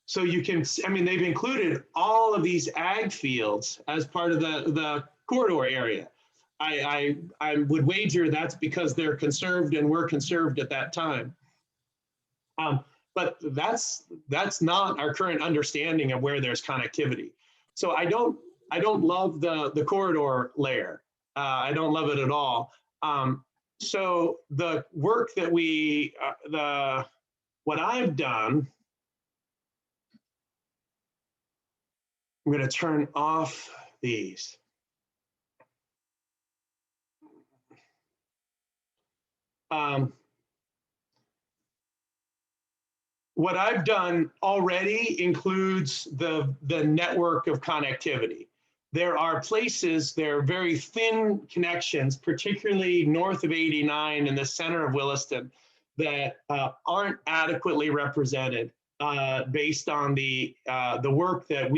So you can, I mean, they've included all of these ag fields as part of the corridor area. I would wager that's because they're conserved and were conserved at that time. But that's not our current understanding of where there's connectivity. So I don't love the corridor layer. I don't love it at all. So the work that what I've done, I'm going to turn off these. What I've done already includes the network of connectivity. There are places, there are very thin connections, particularly north of 89 in the center of Williston, that aren't adequately represented based on the work that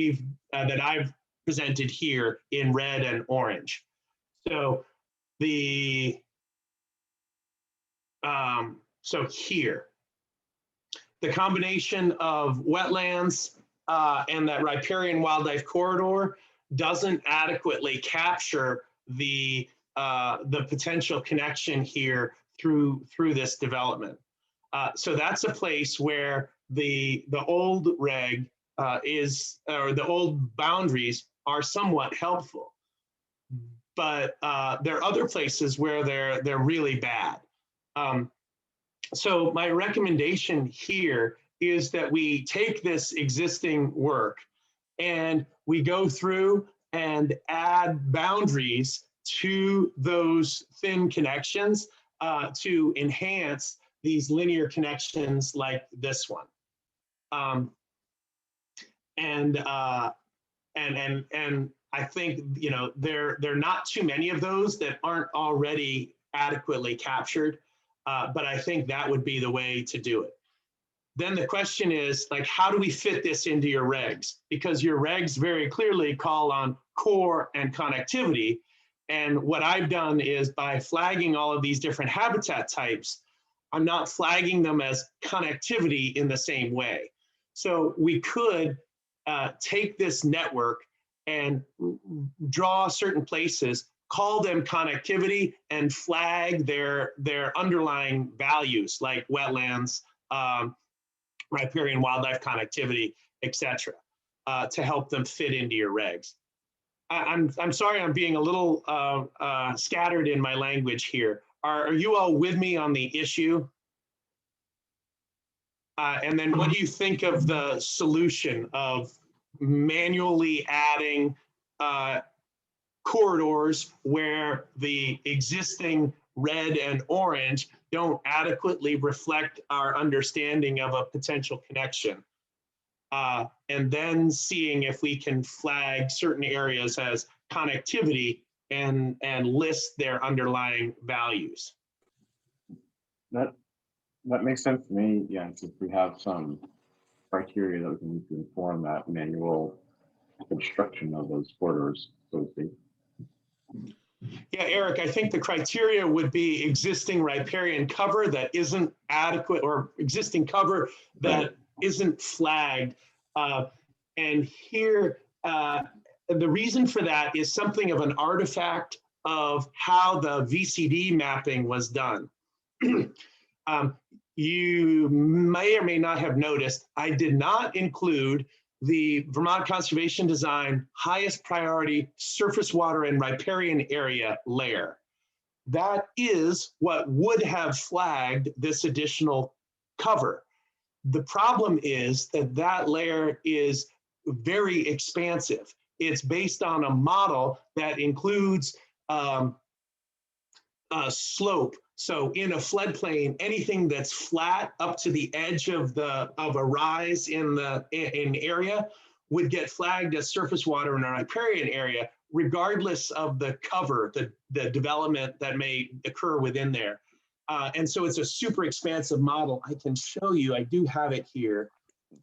I've presented here in red and orange. So so here, the combination of wetlands and that riparian wildlife corridor doesn't adequately capture the potential connection here through this development. So that's a place where the old reg or the old boundaries are somewhat helpful, but there are other places where they're really bad. So my recommendation here is that we take this existing work and we go through and add boundaries to those thin connections to enhance these linear connections like this one. And I think, you know, there are not too many of those that aren't already adequately captured, but I think that would be the way to do it. Then the question is, like, how do we fit this into your regs? Because your regs very clearly call on core and connectivity. And what I've done is, by flagging all of these different habitat types, I'm not flagging them as connectivity in the same way. So we could take this network and draw certain places, call them connectivity, and flag their underlying values like wetlands, riparian wildlife connectivity, etc., to help them fit into your regs. I'm sorry, I'm being a little scattered in my language here. Are you all with me on the issue? And then what do you think of the solution of manually adding corridors where the existing red and orange don't adequately reflect our understanding of a potential connection? And then seeing if we can flag certain areas as connectivity and list their underlying values. That makes sense to me. Yeah, since we have some criteria that we can use to inform that manual construction of those corridors, so to speak. Yeah, Eric, I think the criteria would be existing riparian cover that isn't adequate, or existing cover that isn't flagged. And here, the reason for that is something of an artifact of how the VCD mapping was done. You may or may not have noticed, I did not include the Vermont Conservation Design highest priority surface water and riparian area layer. That is what would have flagged this additional cover. The problem is that that layer is very expansive. It's based on a model that includes a slope. So in a floodplain, anything that's flat up to the edge of a rise in area would get flagged as surface water in a riparian area, regardless of the cover, the development that may occur within there. And so it's a super expansive model. I can show you, I do have it here.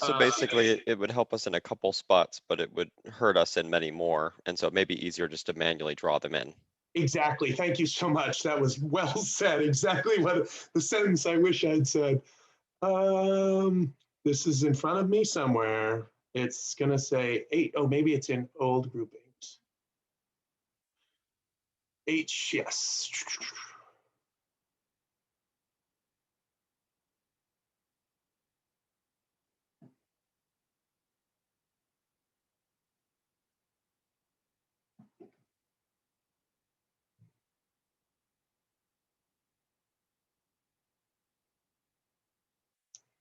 So basically, it would help us in a couple spots, but it would hurt us in many more. And so it may be easier just to manually draw them in. Exactly. Thank you so much. That was well said. Exactly what the sentence I wish I'd said. This is in front of me somewhere. It's going to say 8. Oh, maybe it's in old groupings. H, yes.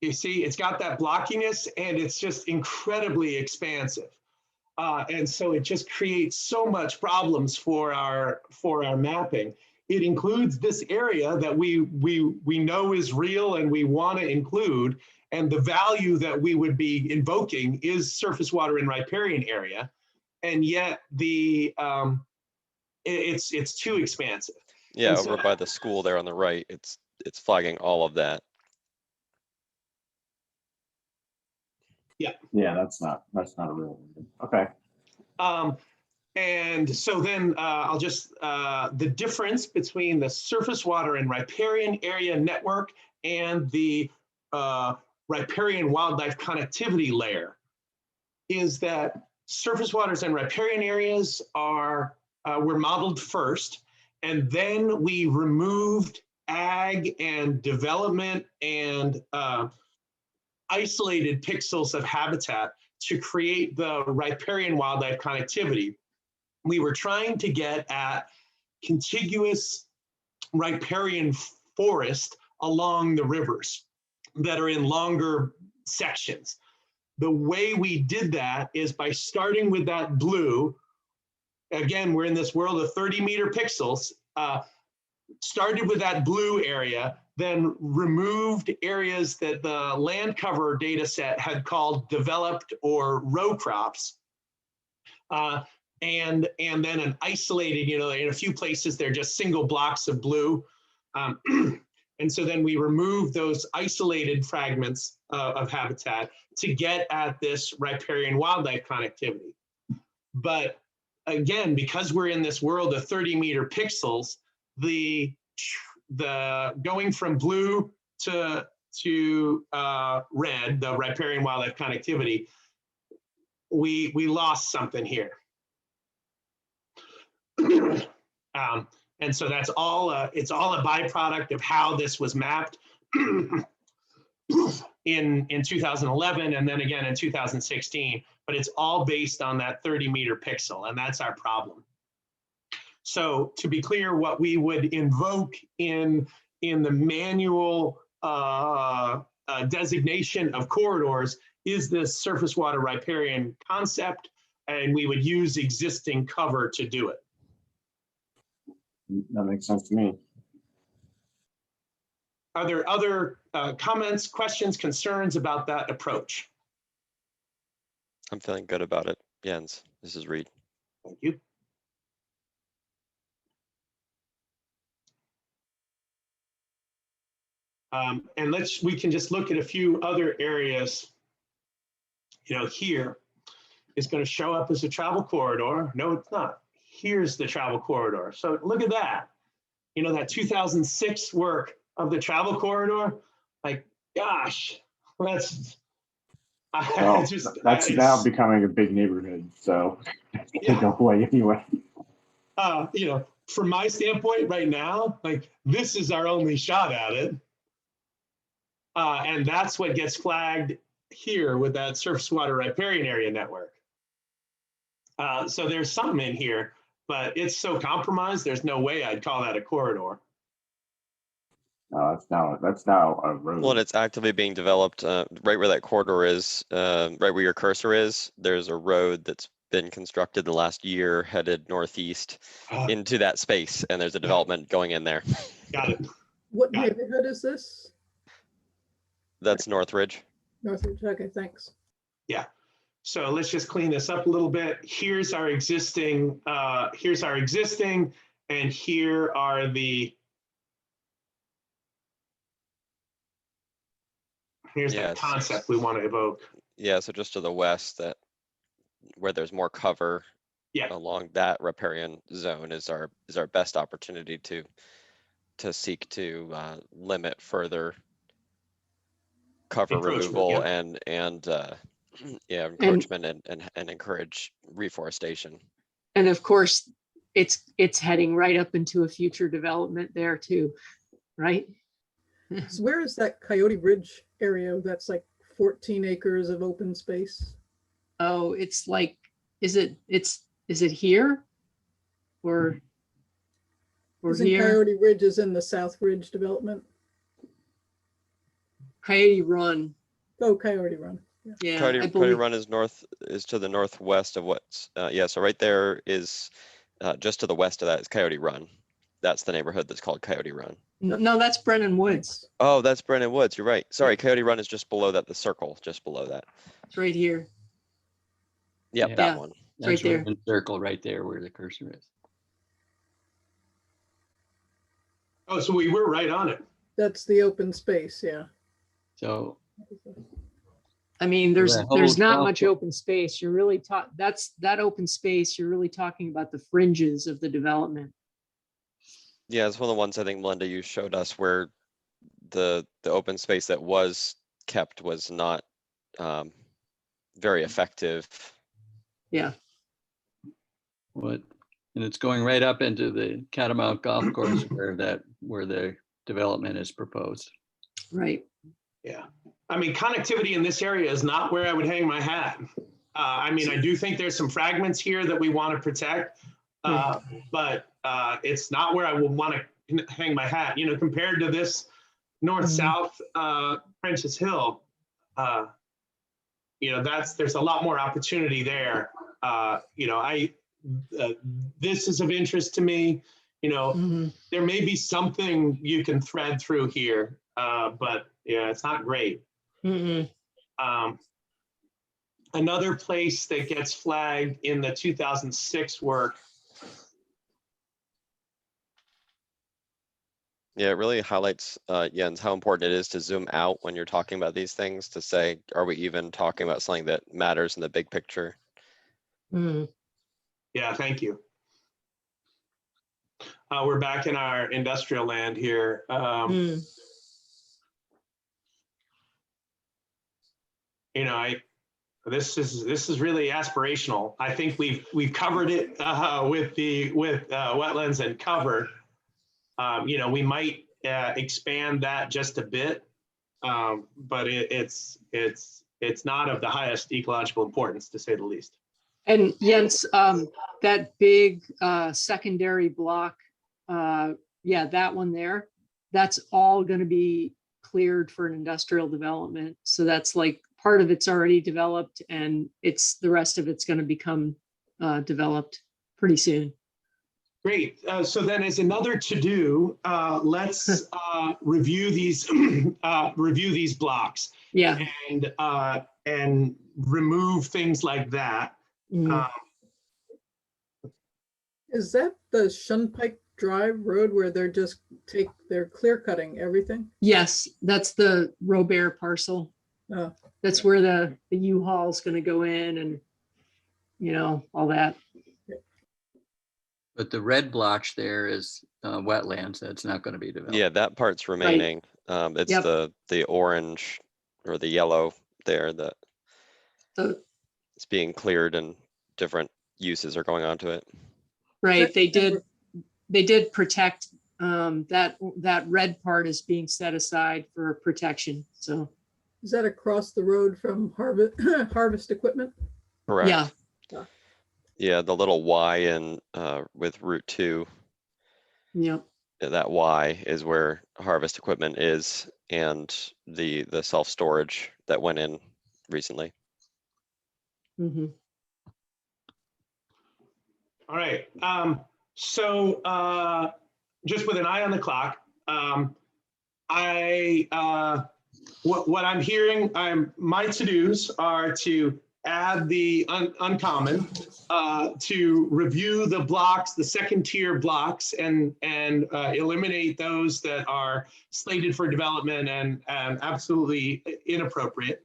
You see, it's got that blockiness and it's just incredibly expansive. And so it just creates so much problems for our mapping. It includes this area that we know is real and we want to include, and the value that we would be invoking is surface water and riparian area, and yet it's too expansive. Yeah, And over so, by the school there on the right, it's flagging all of that. Yeah, that's not a real. Okay. And so then I'll just, the difference between the surface water and riparian area network and the riparian wildlife connectivity layer is that surface waters and riparian areas were modeled first, and then we removed ag and development and isolated pixels of habitat to create the riparian wildlife connectivity. We were trying to get at contiguous riparian forest along the rivers that are in longer sections. The way we did that is by starting with that blue. Again, we're in this world of 30-meter pixels. Started with that blue area, then removed areas that the land cover data set had called developed or row crops. And then an isolated, in a few places, they're just single blocks of blue. And so then we remove those isolated fragments of habitat to get at this riparian wildlife connectivity. But again, because we're in this world of 30-meter pixels, the going from blue to red, the riparian wildlife connectivity, we lost something here. And so that's all, it's all a byproduct of how this was mapped in 2011 and then again in 2016, but it's all based on that 30-meter pixel, and that's our problem. So to be clear, what we would invoke in the manual designation of corridors is this surface water riparian concept, and we would use existing cover to do it. That makes sense to me. Are there other comments, questions, concerns about that approach? I'm feeling good about it. Jens, this is Reed. Thank you. And we can just look at a few other areas. Here is going to show up as a travel corridor. No, it's not. Here's the travel corridor. So look at that. That 2006 work of the travel corridor. Like, gosh, that's now becoming a big neighborhood. So yeah. Go away anyway. From my standpoint right now, like this is our only shot at it. And that's what gets flagged here with that surface water riparian area network. So there's something in here, but it's so compromised, there's no way I'd call that a corridor. No, that's now a road. Well, and it's actively being developed right where that corridor is, right where your cursor is. There's a road that's been constructed the last year headed northeast into that space, and there's a development going in there. Got it. What neighborhood is this? That's Northridge. Northridge. Okay, thanks. Yeah. So let's just clean this up a little bit. Here's our existing, and here are here's the Yes. concept we want to evoke. Yeah, so just to the west, that where there's more cover Yeah. along that riparian zone is our best opportunity to seek to limit further cover Encroachment, removal yeah. and yeah, encroachment and encourage reforestation. And of course, it's heading right up into a future development there too, right? So where is that Coyote Ridge area? That's like 14 acres of open space. Oh, it's like, is it here? Or Isn't here? Coyote Ridge is in the South Ridge development? Coyote Run. Oh, Coyote Run. Yeah. Yeah, Coyote, I Coyote believe, Run is to the northwest of what's yeah. So right there is just to the west of that is Coyote Run. That's the neighborhood that's called Coyote Run. no, that's Brennan Woods. Oh, that's Brennan Woods. You're right. Sorry, Coyote Run is just below that. The circle just below that. It's right here. Yep, Yeah. that Yeah. one. It's right That's there. in circle right there where the cursor is. Oh, so we were right on it. That's the open space, yeah. So I mean, there's that whole not south- much open space. You're really that open space, you're really talking about the fringes of the development. Yeah, it's one of the ones I think, Melinda, you showed us where the open space that was kept was not very effective. Yeah. what, and it's going right up into the Catamount Golf Course where the development is proposed. Right. Yeah. I mean, connectivity in this area is not where I would hang my hat. I mean, I do think there's some fragments here that we want to protect, but it's not where I would want to hang my hat. You know, compared to this north-south Prentice Hill, you know, there's a lot more opportunity there. You know, this is of interest to me. You know, there may be something you can thread through here, but yeah, it's not great. Another place that gets flagged in the 2006 work. Yeah, it really highlights, Jens, how important it is to zoom out when you're talking about these things to say, are we even talking about something that matters in the big picture? Yeah, thank you. We're back in our industrial land here. You know, this is really aspirational. I think we've covered it with wetlands and cover. You know, we might expand that just a bit, but it's not of the highest ecological importance, to say the least. And Jens, that big secondary block, yeah, that one there, that's all going to be cleared for an industrial development. So that's like part of it's already developed, and the rest of it's going to become developed pretty soon. Great. So then, as another to-do, let's review these blocks. Yeah. And remove things like that. Is that the Shunpike Drive Road where they're clear cutting everything? Yes, that's the Robert parcel. Oh. That's where the U-Haul is going to go in, and you know, all that. But the red blotch there is wetlands. That's not going to be developed. Yeah, that part's remaining. It's Yep. the orange or the yellow there that it's being cleared and different uses are going onto it. Right. They did protect that red part is being set aside for protection. So Is that across the road from Harvest Equipment? Correct. yeah. Yeah, the little Y in with Route 2. Yep. That Y is where Harvest Equipment is, and the self-storage that went in recently. Mhm. All right. So just with an eye on the clock, what I'm hearing, my to-dos are to add the uncommon, to review the blocks, the second tier blocks, and eliminate those that are slated for development and absolutely inappropriate,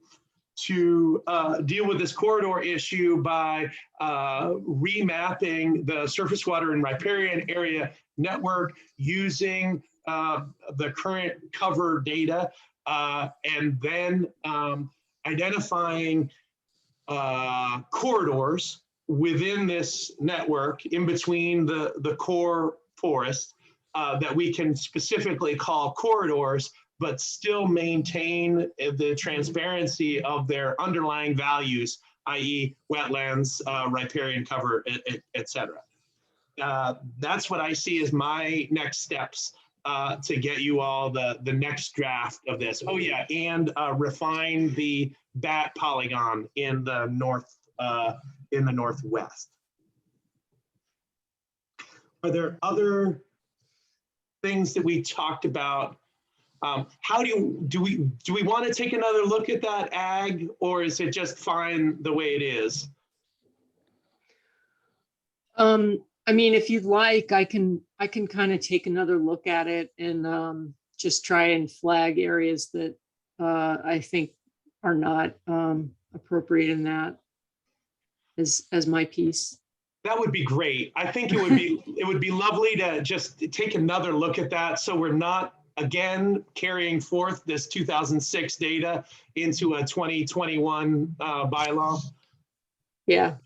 to deal with this corridor issue by remapping the surface water and riparian area network using the current cover data, and then identifying corridors within this network in between the core forest that we can specifically call corridors, but still maintain the transparency of their underlying values, i.e. wetlands, riparian cover, et cetera. That's what I see as my next steps to get you all the next draft of this. Oh yeah, and refine the bat polygon in the northwest. Are there other things that we talked about? How do we want to take another look at that ag, or is it just fine the way it is? I mean, if you'd like, I can kind of take another look at it and just try and flag areas that I think are not appropriate in that as my piece. That would be great. I think it would be lovely to just take another look at that, so we're not again carrying forth this 2006 data into a 2021 bylaw. Yeah.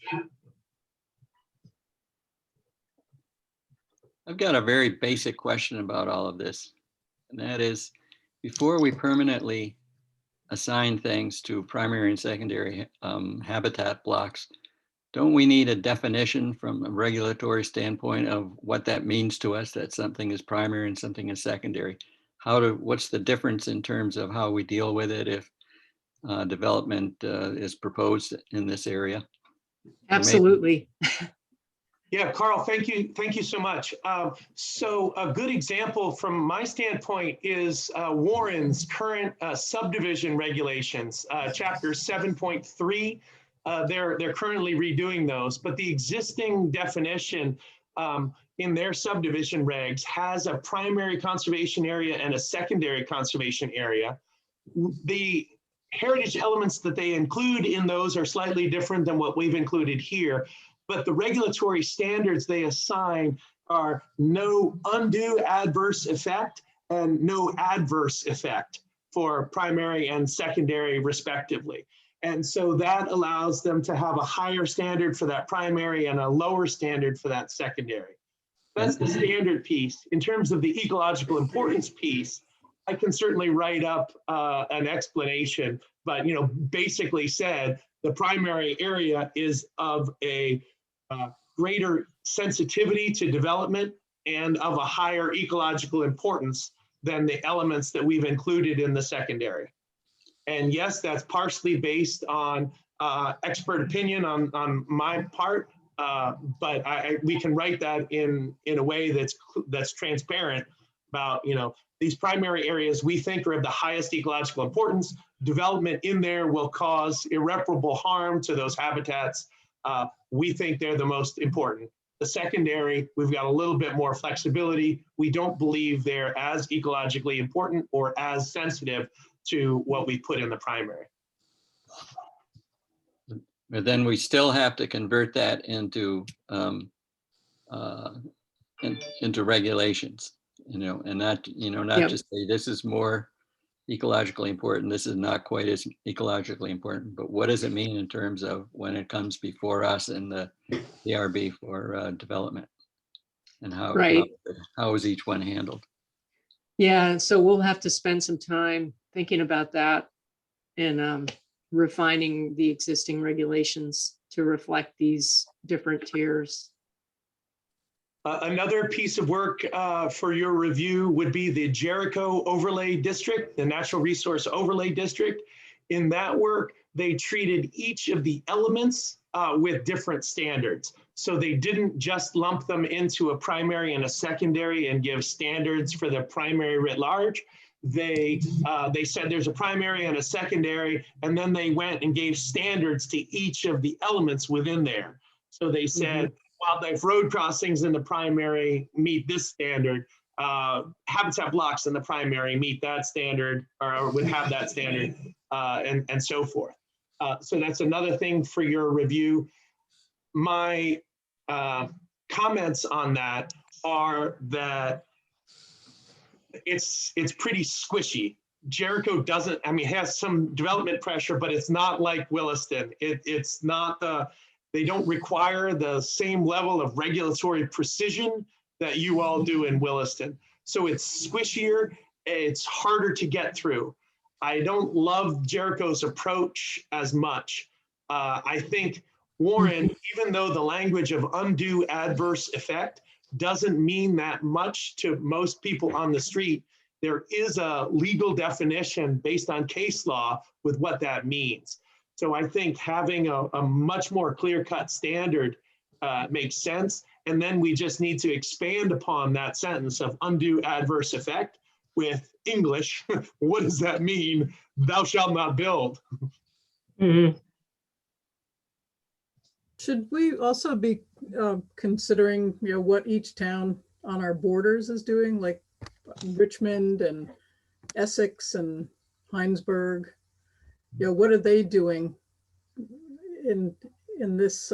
I've got a very basic question about all of this. And that is, before we permanently assign things to primary and secondary habitat blocks, don't we need a definition from a regulatory standpoint of what that means to us, that something is primary and something is secondary? What's the difference in terms of how we deal with it if development is proposed in this area? Absolutely. Yeah, Carl, thank you so much. So a good example from my standpoint is Warren's current subdivision regulations, chapter 7.3. They're currently redoing those, but the existing definition in their subdivision regs has a primary conservation area and a secondary conservation area. The heritage elements that they include in those are slightly different than what we've included here, but the regulatory standards they assign are no undue adverse effect and no adverse effect for primary and secondary respectively. And so that allows them to have a higher standard for that primary and a lower standard for that secondary. That's the standard piece. In terms of the ecological importance piece, I can certainly write up an explanation, but basically said the primary area is of a greater sensitivity to development and of a higher ecological importance than the elements that we've included in the secondary. And yes, that's partially based on expert opinion on my part, but we can write that in a way that's transparent about, these primary areas we think are of the highest ecological importance. Development in there will cause irreparable harm to those habitats. We think they're the most important. The secondary, we've got a little bit more flexibility. We don't believe they're as ecologically important or as sensitive to what we put in the primary. But then we still have to convert that into regulations, and not, not just say this is more ecologically important, this is not quite as ecologically important, but what does it mean in terms of when it comes before us in the ARB for development, and how is each one handled? Yeah, so we'll have to spend some time thinking about that and refining the existing regulations to reflect these different tiers. Another piece of work for your review would be the Jericho Overlay District, the Natural Resource Overlay District. In that work, they treated each of the elements with different standards. So they didn't just lump them into a primary and a secondary and give standards for the primary writ large. they said there's a primary and a secondary, and then they went and gave standards to each of the elements within there. So they said wildlife road crossings in the primary meet this standard, habitat blocks in the primary meet that standard, or would have that standard, and so forth. So that's another thing for your review. My comments on that are that it's pretty squishy. Jericho doesn't, I mean, has some development pressure, but it's not like Williston. It's not they don't require the same level of regulatory precision that you all do in Williston. So it's squishier, it's harder to get through. I don't love Jericho's approach as much. I think Warren, even though the language of undue adverse effect doesn't mean that much to most people on the street, there is a legal definition based on case law with what that means. So I think having a much more clear-cut standard makes sense. And then we just need to expand upon that sentence of undue adverse effect with English. What does that mean? Thou shalt not build. Should we also be considering, what each town on our borders is doing, like Richmond and Essex and Heinsberg? What are they doing in this,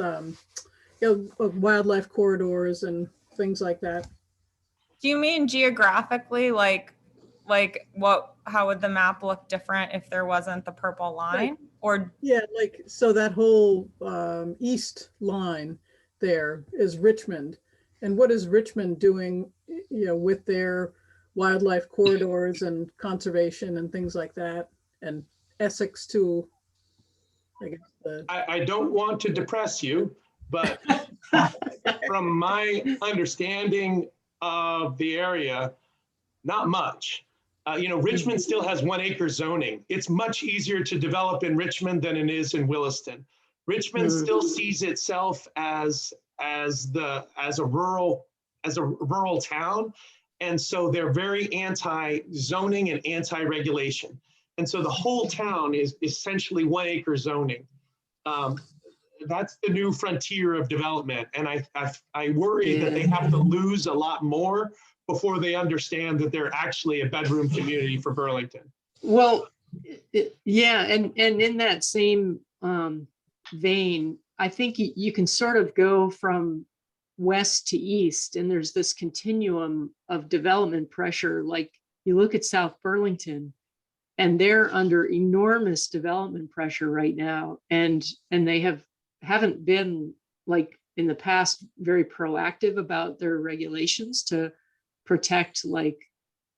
wildlife corridors and things like that? Do you mean geographically, like how would the map look different if there wasn't the purple line? Or yeah, so that whole east line there is Richmond, and what is Richmond doing, with their wildlife corridors and conservation and things like that, and Essex too, I guess. I don't want to depress you, but from my understanding of the area, not much. Richmond still has 1 acre zoning. It's much easier to develop in Richmond than it is in Williston. Richmond still sees itself as a rural town, and so they're very anti-zoning and anti-regulation. And so the whole town is essentially 1 acre zoning. That's the new frontier of development, and I worry that they have to lose a lot more before they understand that they're actually a bedroom community for Burlington. Well, yeah, and in that same vein, I think you can sort of go from west to east, and there's this continuum of development pressure. Like you look at South Burlington, and they're under enormous development pressure right now, and they haven't been, like in the past, very proactive about their regulations to protect like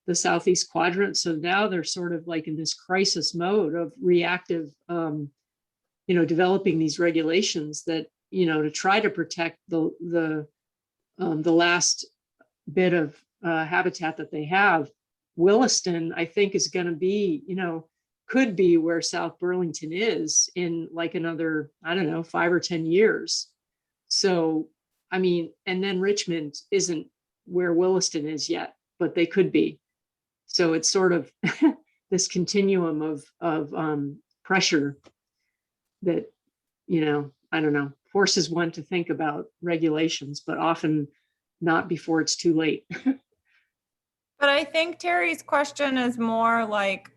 the southeast quadrant. So now they're sort of like in this crisis mode of reactive, developing these regulations that, to try to protect the last bit of habitat that they have. Williston, I think, is going to be, could be where South Burlington is in like another, 5 or 10 years. So, I mean, and then Richmond isn't where Williston is yet, but they could be. So it's sort of this continuum of pressure that, forces one to think about regulations, but often not before it's too late. But I think Terry's question is more like,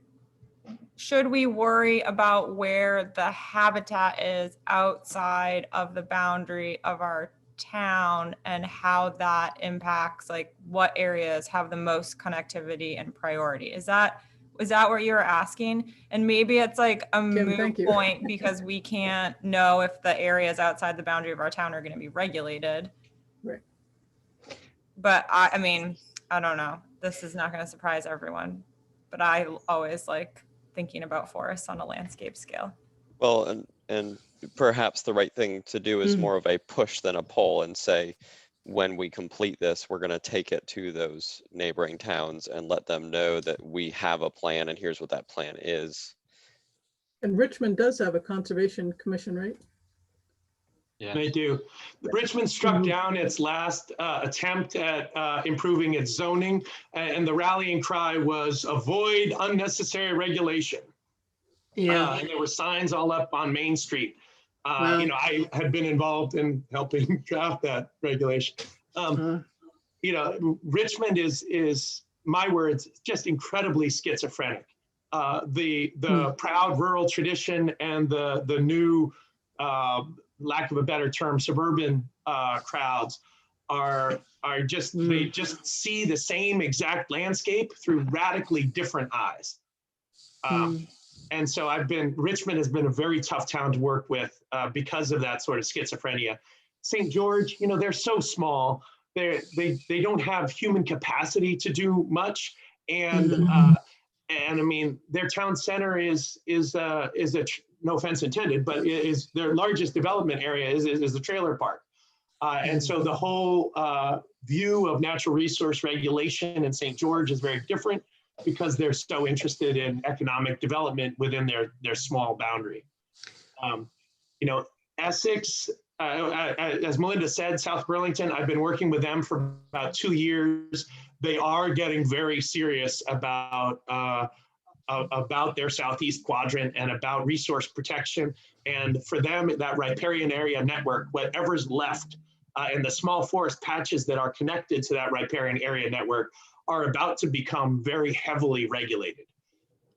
should we worry about where the habitat is outside of the boundary of our town and how that impacts, like what areas have the most connectivity and priority? Is that what you were asking? And maybe it's like a moot point because we can't know if the areas outside the boundary of our town are going to be regulated. Right. But I mean, I don't know. This is not going to surprise everyone, but I always like thinking about forests on a landscape scale. Well, and perhaps the right thing to do is more of a push than a pull, and say, when we complete this, we're going to take it to those neighboring towns and let them know that we have a plan and here's what that plan is. And Richmond does have a conservation commission, right? Yeah. They do. Richmond struck down its last attempt at improving its zoning, and the rallying cry was avoid unnecessary regulation. Yeah. And there were signs all up on Main Street. Wow. You know, I had been involved in helping draft that regulation. You know, Richmond is my words, just incredibly schizophrenic. The proud rural tradition and the new, lack of a better term, suburban crowds are just they just see the same exact landscape through radically different eyes. And so Richmond has been a very tough town to work with because of that sort of schizophrenia. St. George, you know, they're so small. They don't have human capacity to do much. And I mean, their town center is no offense intended, but is their largest development area is the trailer park. And so the whole view of natural resource regulation in St. George is very different, because they're so interested in economic development within their small boundary. You know, Essex, as Melinda said, South Burlington, I've been working with them for about 2 years. They are getting very serious about their southeast quadrant and about resource protection. And for them, that riparian area network, whatever's left, and the small forest patches that are connected to that riparian area network are about to become very heavily regulated.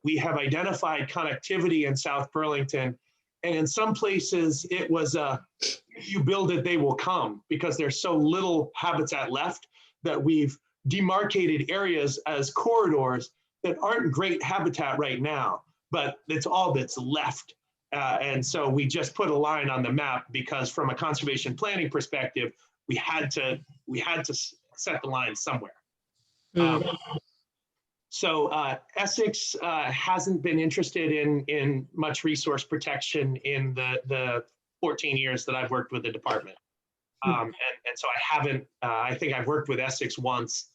We have identified connectivity in South Burlington, and in some places it was if you build it, they will come, because there's so little habitat left that we've demarcated areas as corridors that aren't great habitat right now, but it's all that's left. And so we just put a line on the map because from a conservation planning perspective, we had to set the line somewhere. So Essex hasn't been interested in much resource protection in the 14 years that I've worked with the department. And so I haven't, I think I've worked with Essex once,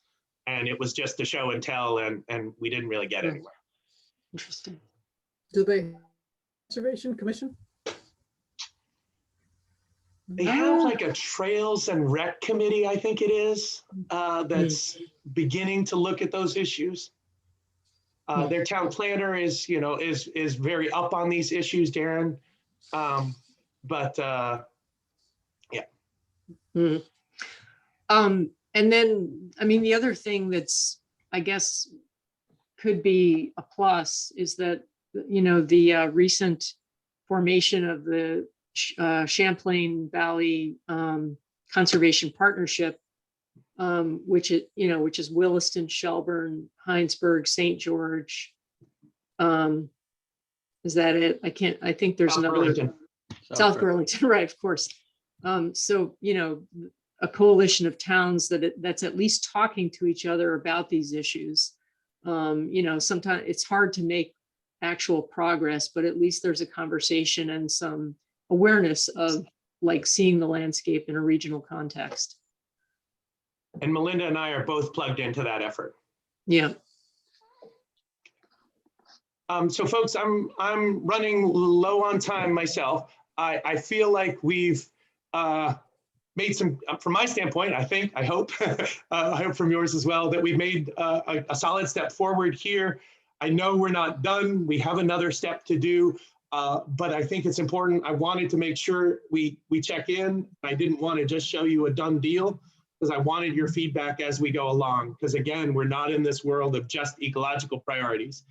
and it was just a show and tell, and we didn't really get anywhere. Interesting. Do they Conservation Commission? They have like a Trails and Rec Committee, I think it is, that's beginning to look at those issues. Their town planner is, you know, is very up on these issues, Darren. But yeah. And then, I mean, the other thing that's, I guess, could be a plus is that, you know, the recent formation of the Champlain Valley Conservation Partnership, which is Williston, Shelburne, Heinsberg, St. George. Is that it? I think there's another. Burlington. South Burlington, right, of course. So, you know, a coalition of towns that's at least talking to each other about these issues. You know, sometimes it's hard to make actual progress, but at least there's a conversation and some awareness of like seeing the landscape in a regional context. And Melinda and I are both plugged into that effort. Yeah. So folks, I'm running low on time myself. I feel like we've made some, from my standpoint, I hope, I hope from yours as well, that we've made a solid step forward here. I know we're not done. We have another step to do, but I think it's important. I wanted to make sure we check in. I didn't want to just show you a done deal, because I wanted your feedback as we go along. Because again, we're not in this world of just ecological priorities.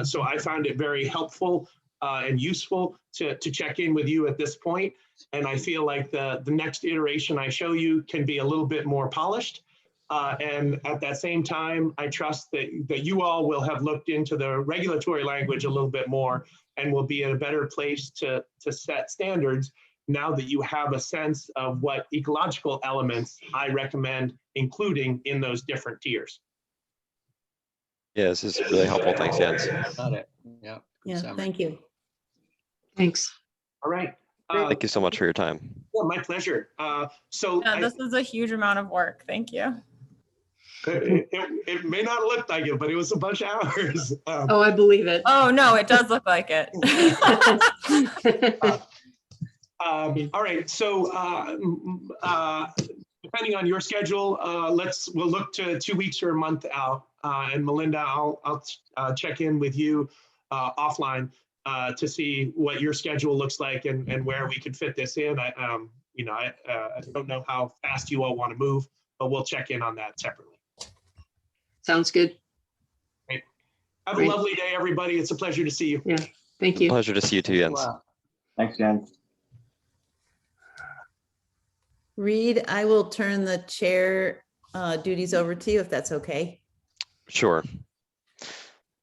So I found it very helpful and useful to check in with you at this point. And I feel like the next iteration I show you can be a little bit more polished. And at that same time, I trust that you all will have looked into the regulatory language a little bit more and will be in a better place to set standards now that you have a sense of what ecological elements I recommend including in those different tiers. Yeah, this is really helpful. Thanks, Jens. Got it. Yeah. Yeah, Summary. thank you. Thanks. All right. Thank you so much for your time. Yeah, my pleasure. So Yeah, this is a huge amount of work. Thank you. it may not look like it, but it was a bunch of hours. Oh, I believe it. Oh, no, it does look like it. All right, so depending on your schedule, we'll look to 2 weeks or a month out. And Melinda, I'll check in with you offline to see what your schedule looks like and where we could fit this in. I don't know how fast you all want to move, but we'll check in on that separately. Sounds good. Great. Have Great. a lovely day, everybody. It's a pleasure to see you. Yeah, thank you. Pleasure to see you too, Jens. Wow. Thanks, Jens. Reed, I will turn the chair duties over to you if that's okay. Sure.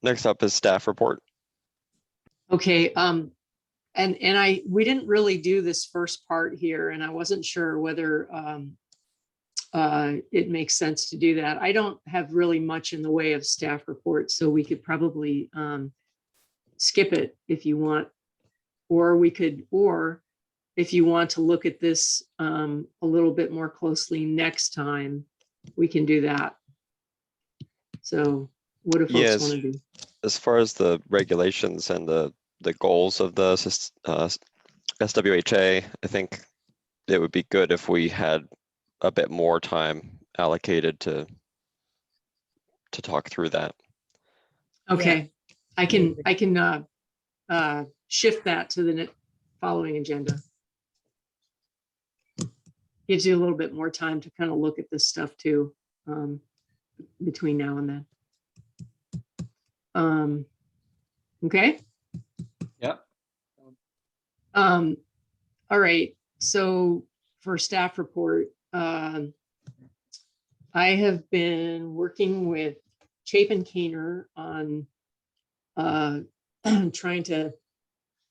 Next up is staff report. Okay, we didn't really do this first part here, and I wasn't sure whether it makes sense to do that. I don't have really much in the way of staff reports, so we could probably skip it if you want, or if you want to look at this a little bit more closely next time, we can do that. So what do folks Yes. want to do? As far as the regulations and the goals of the SWHA, I think it would be good if we had a bit more time allocated to talk through that. Okay, I can shift that to the following agenda. Gives you a little bit more time to kind of look at this stuff too, between now and then. Okay. Yep. All right. So for staff report, I have been working with Chapin Keener on trying to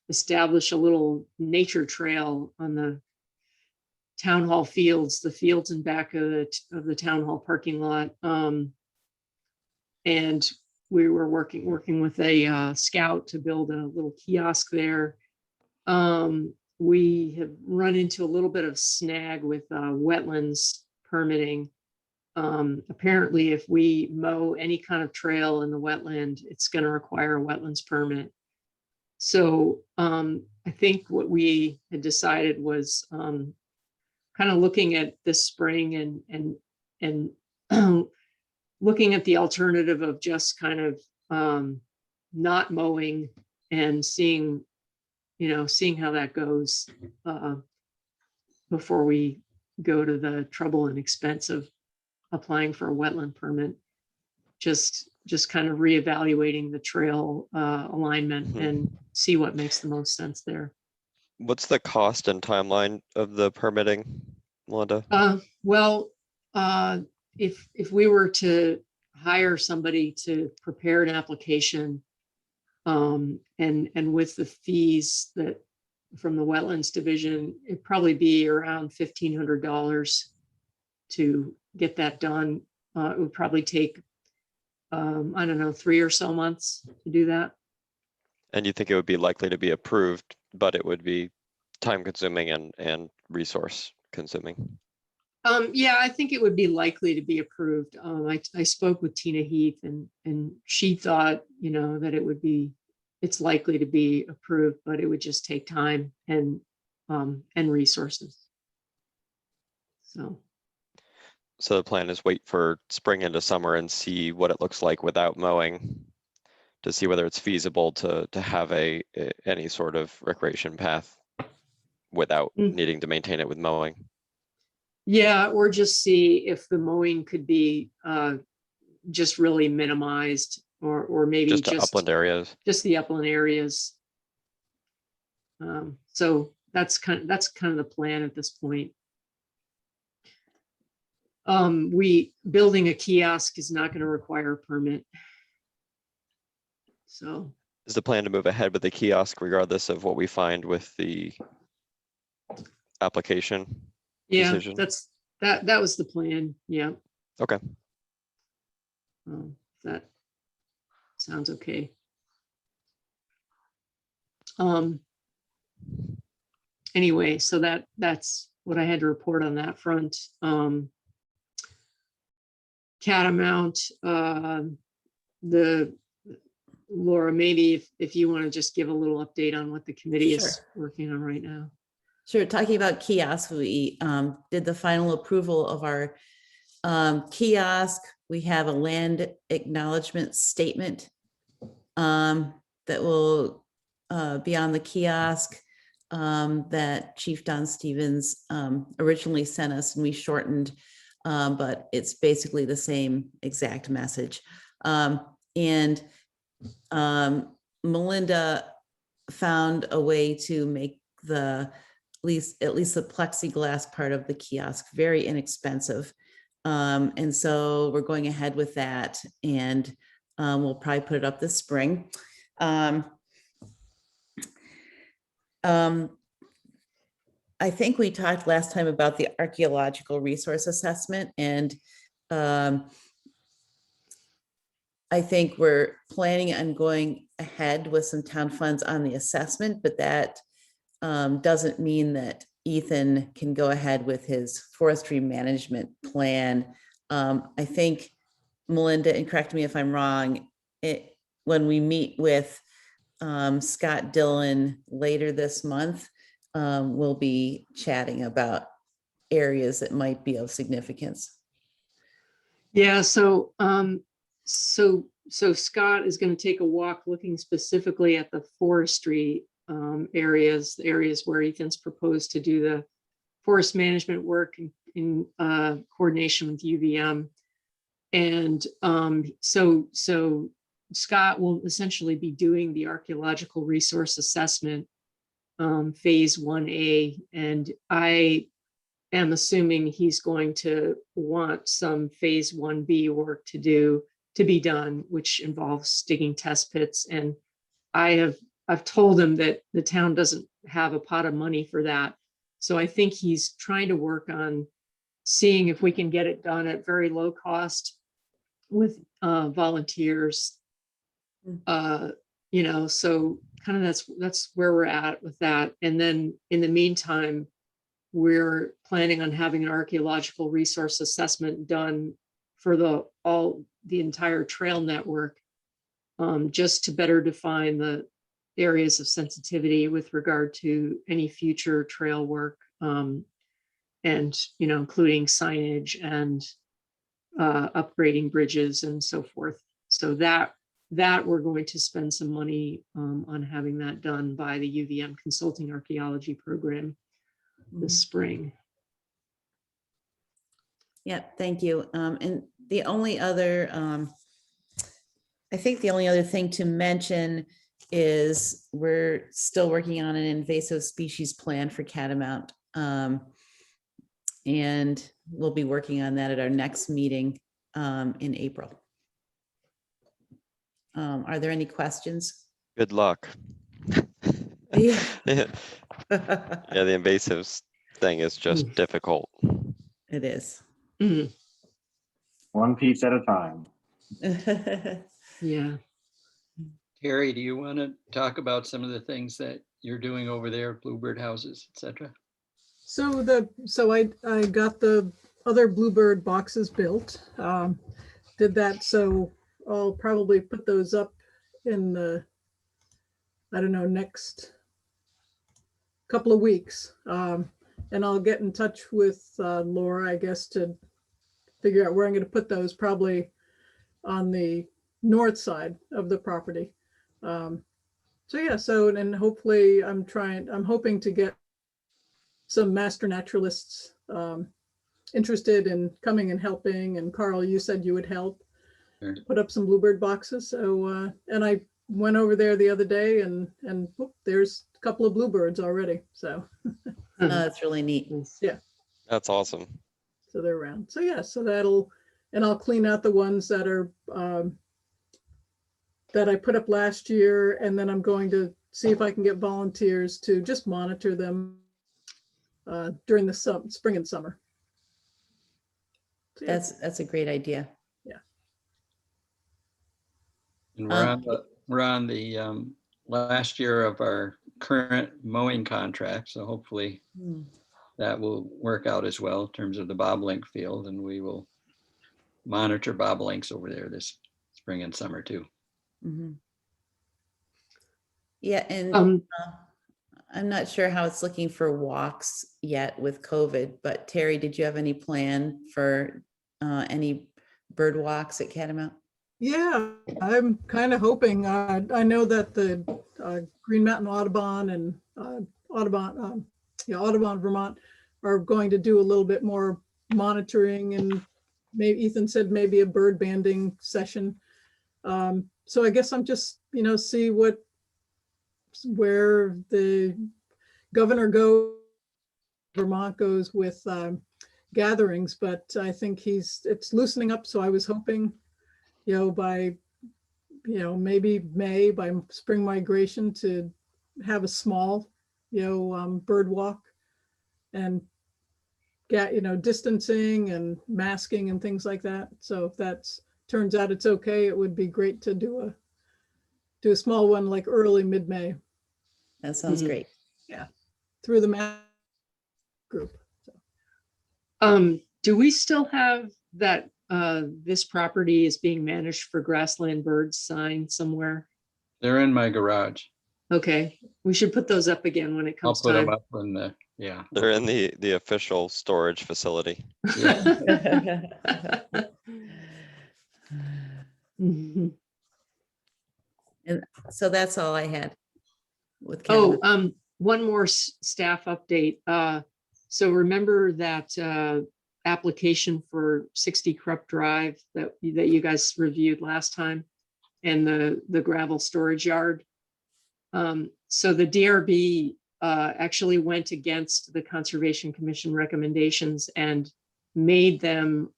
establish a little nature trail on the town hall fields, the fields in back of the town hall parking lot. And we were working with a scout to build a little kiosk there. We have run into a little bit of snag with wetlands permitting. Apparently, if we mow any kind of trail in the wetland, it's going to require a wetlands permit. So I think what we had decided was kind of looking at this spring and looking at the alternative of just kind of not mowing and seeing how that goes before we go to the trouble and expense of applying for a wetland permit. Just kind of reevaluating the trail alignment and see what makes the most sense there. What's the cost and timeline of the permitting, Melinda? Well, if we were to hire somebody to prepare an application, and with the fees that from the wetlands division, it'd probably be around $1,500 to get that done. It would probably take, I don't know, 3 or so months to do that. And you think it would be likely to be approved, but it would be time consuming and resource consuming? Yeah, I think it would be likely to be approved. I spoke with Tina Heath and she thought, that it's likely to be approved, but it would just take time and resources. So the plan is wait for spring into summer and see what it looks like without mowing to see whether it's feasible to have any sort of recreation path without needing to maintain it with mowing. Yeah, or just see if the mowing could be just really minimized, or maybe just upland areas. Just the upland areas. So that's kind of the plan at this point. Building a kiosk is not going to require a permit. So is the plan to move ahead with the kiosk regardless of what we find with the application? Yeah, decision? that was the plan. Yeah. Okay. That sounds okay. Anyway, so that's what I had to report on that front. Catamount, Laura, maybe if you want to just give a little update on what the committee is working on right now. Sure. Talking about kiosks, we did the final approval of our kiosk. We have a land acknowledgement statement that will be on the kiosk that Chief Don Stevens originally sent us, and we shortened, but it's basically the same exact message. And Melinda found a way to make at least the plexiglass part of the kiosk very inexpensive. And so we're going ahead with that, and we'll probably put it up this spring. I think we talked last time about the archaeological resource assessment, and I think we're planning on going ahead with some town funds on the assessment, but that doesn't mean that Ethan can go ahead with his forestry management plan. I think, Melinda, and correct me if I'm wrong, when we meet with Scott Dillon later this month, we'll be chatting about areas that might be of significance. Yeah, so Scott is going to take a walk looking specifically at the forestry areas, the areas where Ethan's proposed to do the forest management work in coordination with UVM. And so Scott will essentially be doing the archaeological resource assessment, phase 1A, and I am assuming he's going to want some phase 1B work to be done, which involves digging test pits. And I've told him that the town doesn't have a pot of money for that. So I think he's trying to work on seeing if we can get it done at very low cost with volunteers. So kind of that's where we're at with that. And then in the meantime, we're planning on having an archaeological resource assessment done for the entire trail network, just to better define the areas of sensitivity with regard to any future trail work, and including signage and upgrading bridges and so forth. So that we're going to spend some money on having that done by the UVM Consulting Archaeology Program this spring. Yeah, thank you. And the only other, I think the only other thing to mention is we're still working on an invasive species plan for catamount. And we'll be working on that at our next meeting in April. Are there any questions? Good luck. Yeah. Yeah, the invasives thing is just difficult. It is. One piece at a time. Yeah. Terry, do you want to talk about some of the things that you're doing over there, bluebird houses, etc.? So I got the other bluebird boxes built. Did that, so I'll probably put those up in the, I don't know, next couple of weeks. And I'll get in touch with Laura, I guess, to figure out where I'm going to put those, probably on the north side of the property. And hopefully I'm hoping to get some master naturalists interested in coming and helping. And Carl, you said you would help put up some bluebird boxes. So, and I went over there the other day and whoop, there's a couple of bluebirds already. So That's really neat. yeah. That's awesome. So they're around. So yeah, so I'll clean out the ones that are, that I put up last year. And then I'm going to see if I can get volunteers to just monitor them during the spring and summer. So, yeah. That's a great idea. Yeah. And we're on the last year of our current mowing contract, so hopefully that will work out as well in terms of the bobolink field, and we will monitor bobolinks over there this spring and summer too. Yeah, and I'm not sure how it's looking for walks yet with COVID, but Terry, did you have any plan for any bird walks at Catamount? Yeah, I'm kind of hoping. I know that the Green Mountain Audubon and Audubon Vermont are going to do a little bit more monitoring, and maybe Ethan said maybe a bird banding session. So I guess I'm just see where the governor goes, Vermont goes with gatherings, but I think it's loosening up. So I was hoping, by, maybe May, by spring migration, to have a small, bird walk and get, distancing and masking and things like that. So if that turns out it's okay, it would be great to do a small one like early mid-May. That sounds Mhm. great. Through the map group. Do we still have that this property is being managed for grassland birds sign somewhere? They're in my garage. Okay, we should put those up again when it I'll comes put them time. up in the, yeah. They're in the official storage facility. Mhm. So that's all I had with Oh, Catamount. one more staff update. So remember that application for 60 Krupp Drive that you guys reviewed last time, and the gravel storage yard. So the DRB actually went against the Conservation Commission recommendations and made them,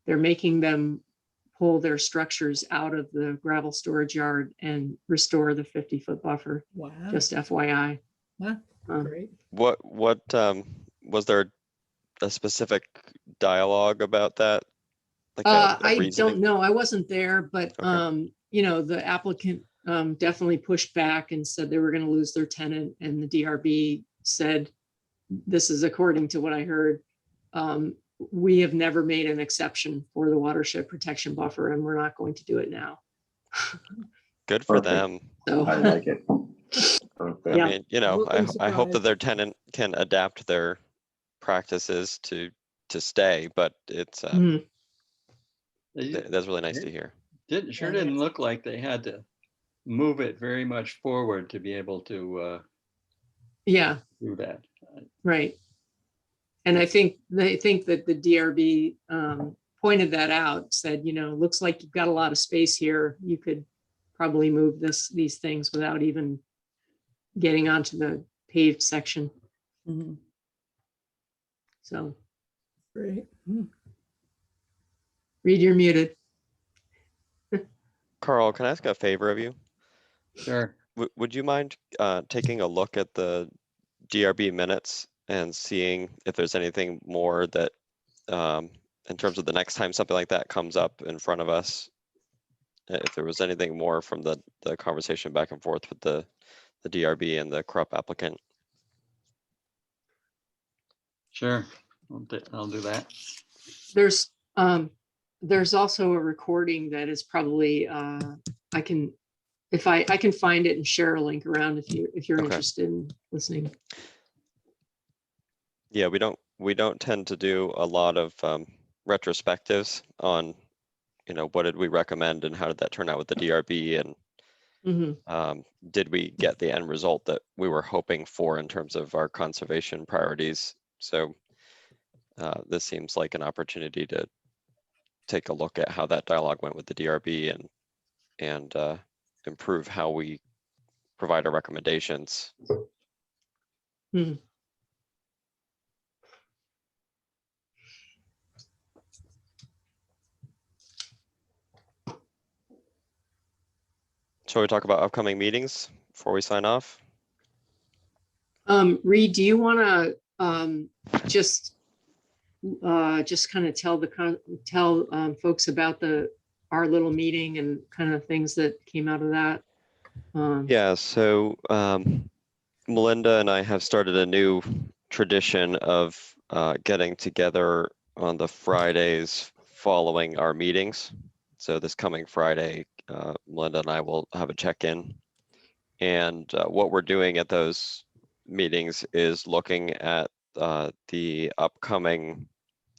they're making them pull their structures out of the gravel storage yard and restore the 50-foot buffer, Wow. just FYI. Great. What was there a specific dialogue about that? Like a I reasoning? don't know. I wasn't there, but Okay. the applicant definitely pushed back and said they were going to lose their tenant, and the DRB said, this is according to what I heard, we have never made an exception for the watershed protection buffer, and we're not going to do it now. Good for Perfect. them. So I like it. Perfect. Yeah. I mean, I Welcome hope that surprise. their tenant can adapt their practices to stay, but it's mhm. that's really nice to hear. Didn't look like they had to move it very much forward to be able to Yeah, do that. right. And I think they think that the DRB pointed that out, said, looks like you've got a lot of space here. You could probably move these things without even getting onto the paved section. Mhm. So Great. Reed, you're muted. Carl, can I ask a favor of you? Sure. Would you mind taking a look at the DRB minutes and seeing if there's anything more that, in terms of the next time something like that comes up in front of us, if there was anything more from the conversation back and forth with the DRB and the Krupp applicant? Sure. I'll do that. There's also a recording that is probably I can find it and share a link around if you're Okay. interested in listening. Yeah, we don't tend to do a lot of retrospectives on, what did we recommend and how did that turn out with the DRB, and Mhm. did we get the end result that we were hoping for in terms of our conservation priorities? So this seems like an opportunity to take a look at how that dialogue went with the DRB and improve how we provide our recommendations. Mhm. Shall we talk about upcoming meetings before we sign off? Reed, do you want to just kind of tell folks about our little meeting and kind of things that came out of that? Yeah, so Melinda and I have started a new tradition of getting together on the Fridays following our meetings. So this coming Friday, Melinda and I will have a check-in And what we're doing at those meetings is looking at the upcoming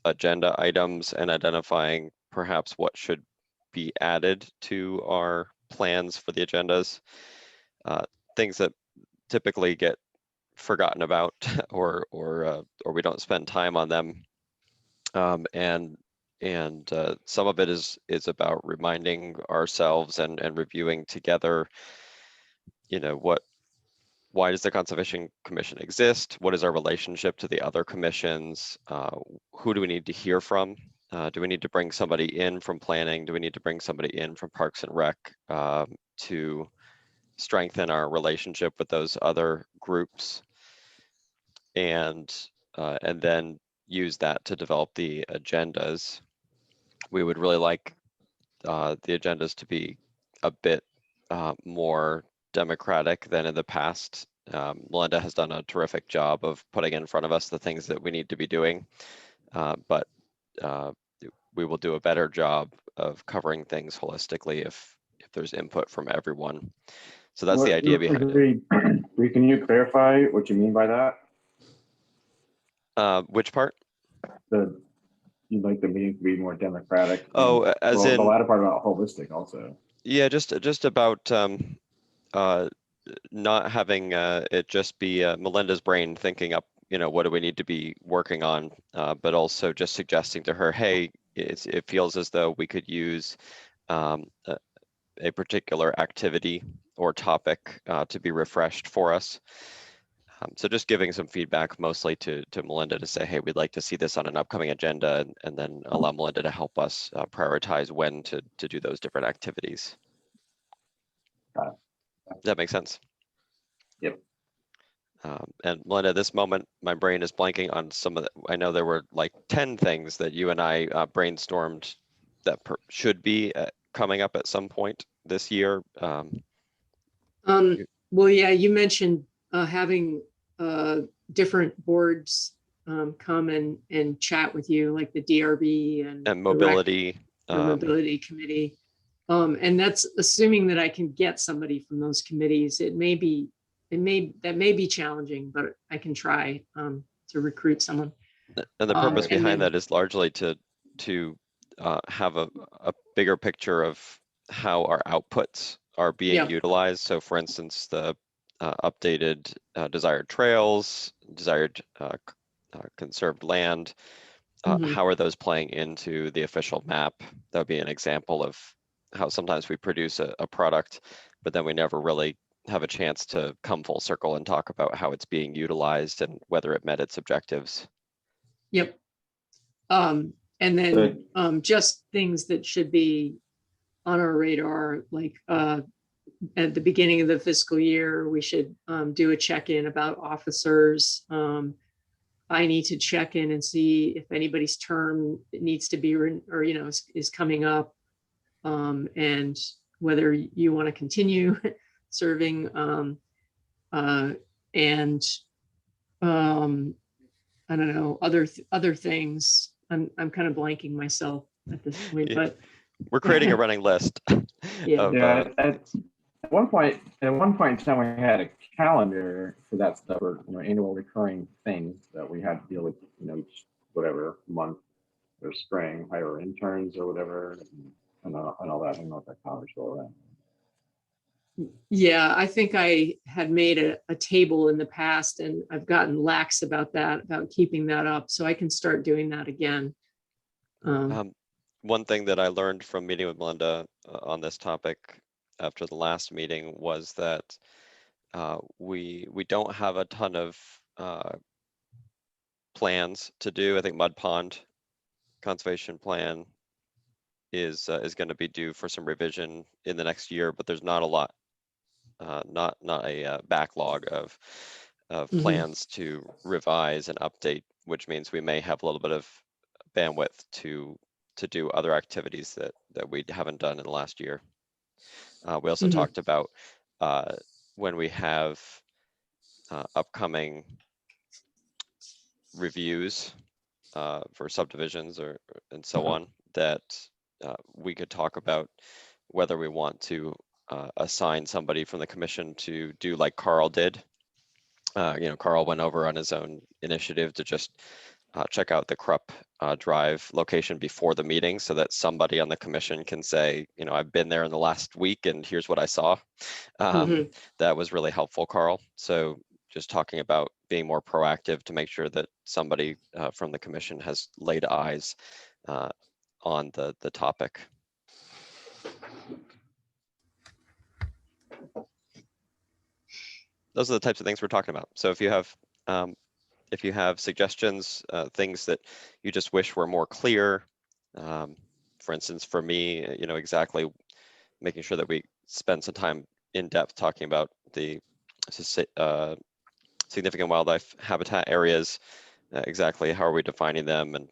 agenda items and identifying perhaps what should be added to our plans for the agendas. Things that typically get forgotten about or we don't spend time on them. And some of it is about reminding ourselves and reviewing together, why does the Conservation Commission exist? What is our relationship to the other commissions? Who do we need to hear from? Do we need to bring somebody in from planning? Do we need to bring somebody in from Parks and Rec to strengthen our relationship with those other groups? And then use that to develop the agendas. We would really like the agendas to be a bit more democratic than in the past. Melinda has done a terrific job of putting in front of us the things that we need to be doing, but we will do a better job of covering things holistically if there's input from everyone. So that's the idea behind it. Can you clarify what you mean by that? Which part? You'd like the meeting to be more democratic. Oh, as in the latter part about holistic also. Yeah, just about not having it just be Melinda's brain thinking up, what do we need to be working on, but also just suggesting to her, hey, it feels as though we could use a particular activity or topic to be refreshed for us. So just giving some feedback mostly to Melinda to say, hey, we'd like to see this on an upcoming agenda, and then allow Melinda to help us prioritize when to do those different activities. Does that make sense? Yep. And Melinda, at this moment, my brain is blanking on some of the, I know there were like 10 things that you and I brainstormed that should be coming up at some point this year. Well, yeah, you mentioned having different boards come and chat with you, like the DRB and mobility. The mobility committee. And that's assuming that I can get somebody from those committees. That may be challenging, but I can try to recruit someone. And the purpose behind that is largely to have a bigger picture of how our outputs are being utilized. So for instance, the updated desired trails, desired conserved land, how are those playing into the official map? That would be an example of how sometimes we produce a product, but then we never really have a chance to come full circle and talk about how it's being utilized and whether it met its objectives. Yep. And then just things that should be on our radar, like at the beginning of the fiscal year, we should do a check-in about officers. I need to check in and see if anybody's term needs to be, is coming up, and whether you want to continue serving. And I don't know, other things. I'm kind of blanking myself at this point, but we're creating a running list. At one point in time, we had a calendar for that stuff, or annual recurring things that we had to deal with, each whatever month or spring, hire interns or whatever, and all that. I don't know if that calendar's still around. Yeah, I think I had made a table in the past, and I've gotten lax about that, about keeping that up. So I can start doing that again. One thing that I learned from meeting with Melinda on this topic after the last meeting was that we don't have a ton of plans to do. I think Mud Pond Conservation Plan is going to be due for some revision in the next year, but there's not a lot, not a backlog of plans to revise and update, which means we may have a little bit of bandwidth to do other activities that we haven't done in the last year. We also talked about when we have upcoming reviews for subdivisions and so on, that we could talk about whether we want to assign somebody from the commission to do like Carl did. Carl went over on his own initiative to just check out the Krupp Drive location before the meeting so that somebody on the commission can say, I've been there in the last week and here's what I saw. That was really helpful, Carl. So just talking about being more proactive to make sure that somebody from the commission has laid eyes on the topic. Those are the types of things we're talking about. So if you have suggestions, things that you just wish were more clear, for instance, for me, exactly making sure that we spend some time in depth talking about the significant wildlife habitat areas, exactly how are we defining them and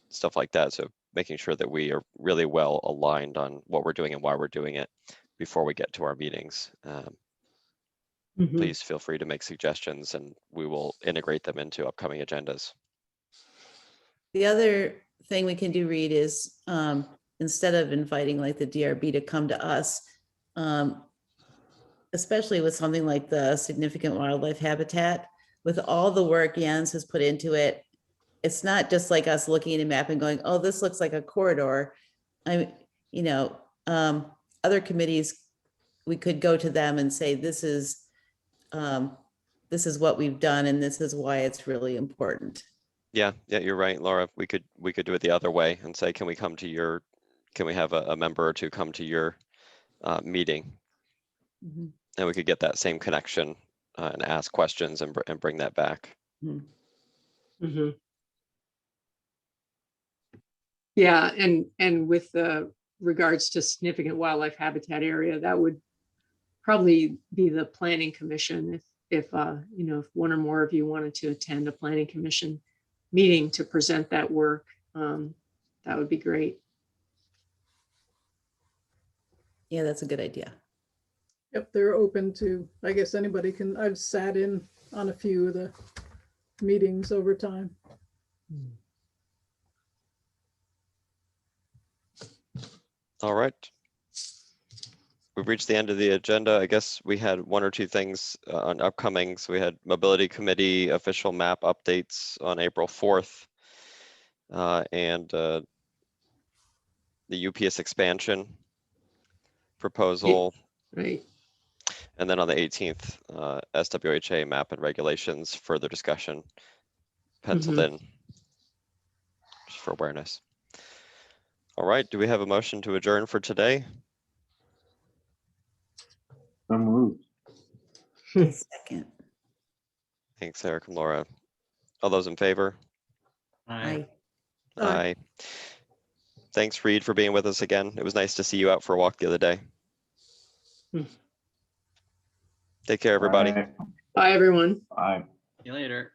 stuff like that. So making sure that we are really well aligned on what we're doing and why we're doing it before we get to our meetings. Please feel free to make suggestions and we will integrate them into upcoming agendas. The other thing we can do, Reed, is instead of inviting like the DRB to come to us, especially with something like the significant wildlife habitat, with all the work Jens has put into it, it's not just like us looking at a map and going, oh, this looks like a corridor. Other committees, we could go to them and say, this is what we've done and this is why it's really important. Yeah, you're right, Laura. We could do it the other way and say, can we have a member or two come to your meeting? And we could get that same connection and ask questions and bring that back. Yeah, and with regards to significant wildlife habitat area, that would probably be the planning commission if one or more of you wanted to attend a planning commission meeting to present that work. That would be great. Yeah, that's a good idea. Yep, they're open to, I guess anybody can. I've sat in on a few of the meetings over time. All right. We've reached the end of the agenda. I guess we had one or two things on upcoming. So we had Mobility Committee official map updates on April 4th and the UPS expansion proposal. Right. And then on the 18th, SWHA map and regulations, further discussion, penciled in just for awareness. All right, do we have a motion to adjourn for today? So moved. Second. Thanks, Eric and Laura. All those in favor? Aye. Aye. Thanks, Reed, for being with us again. It was nice to see you out for a walk the other day. Take care, everybody. Bye. Bye, everyone. Bye. See you later.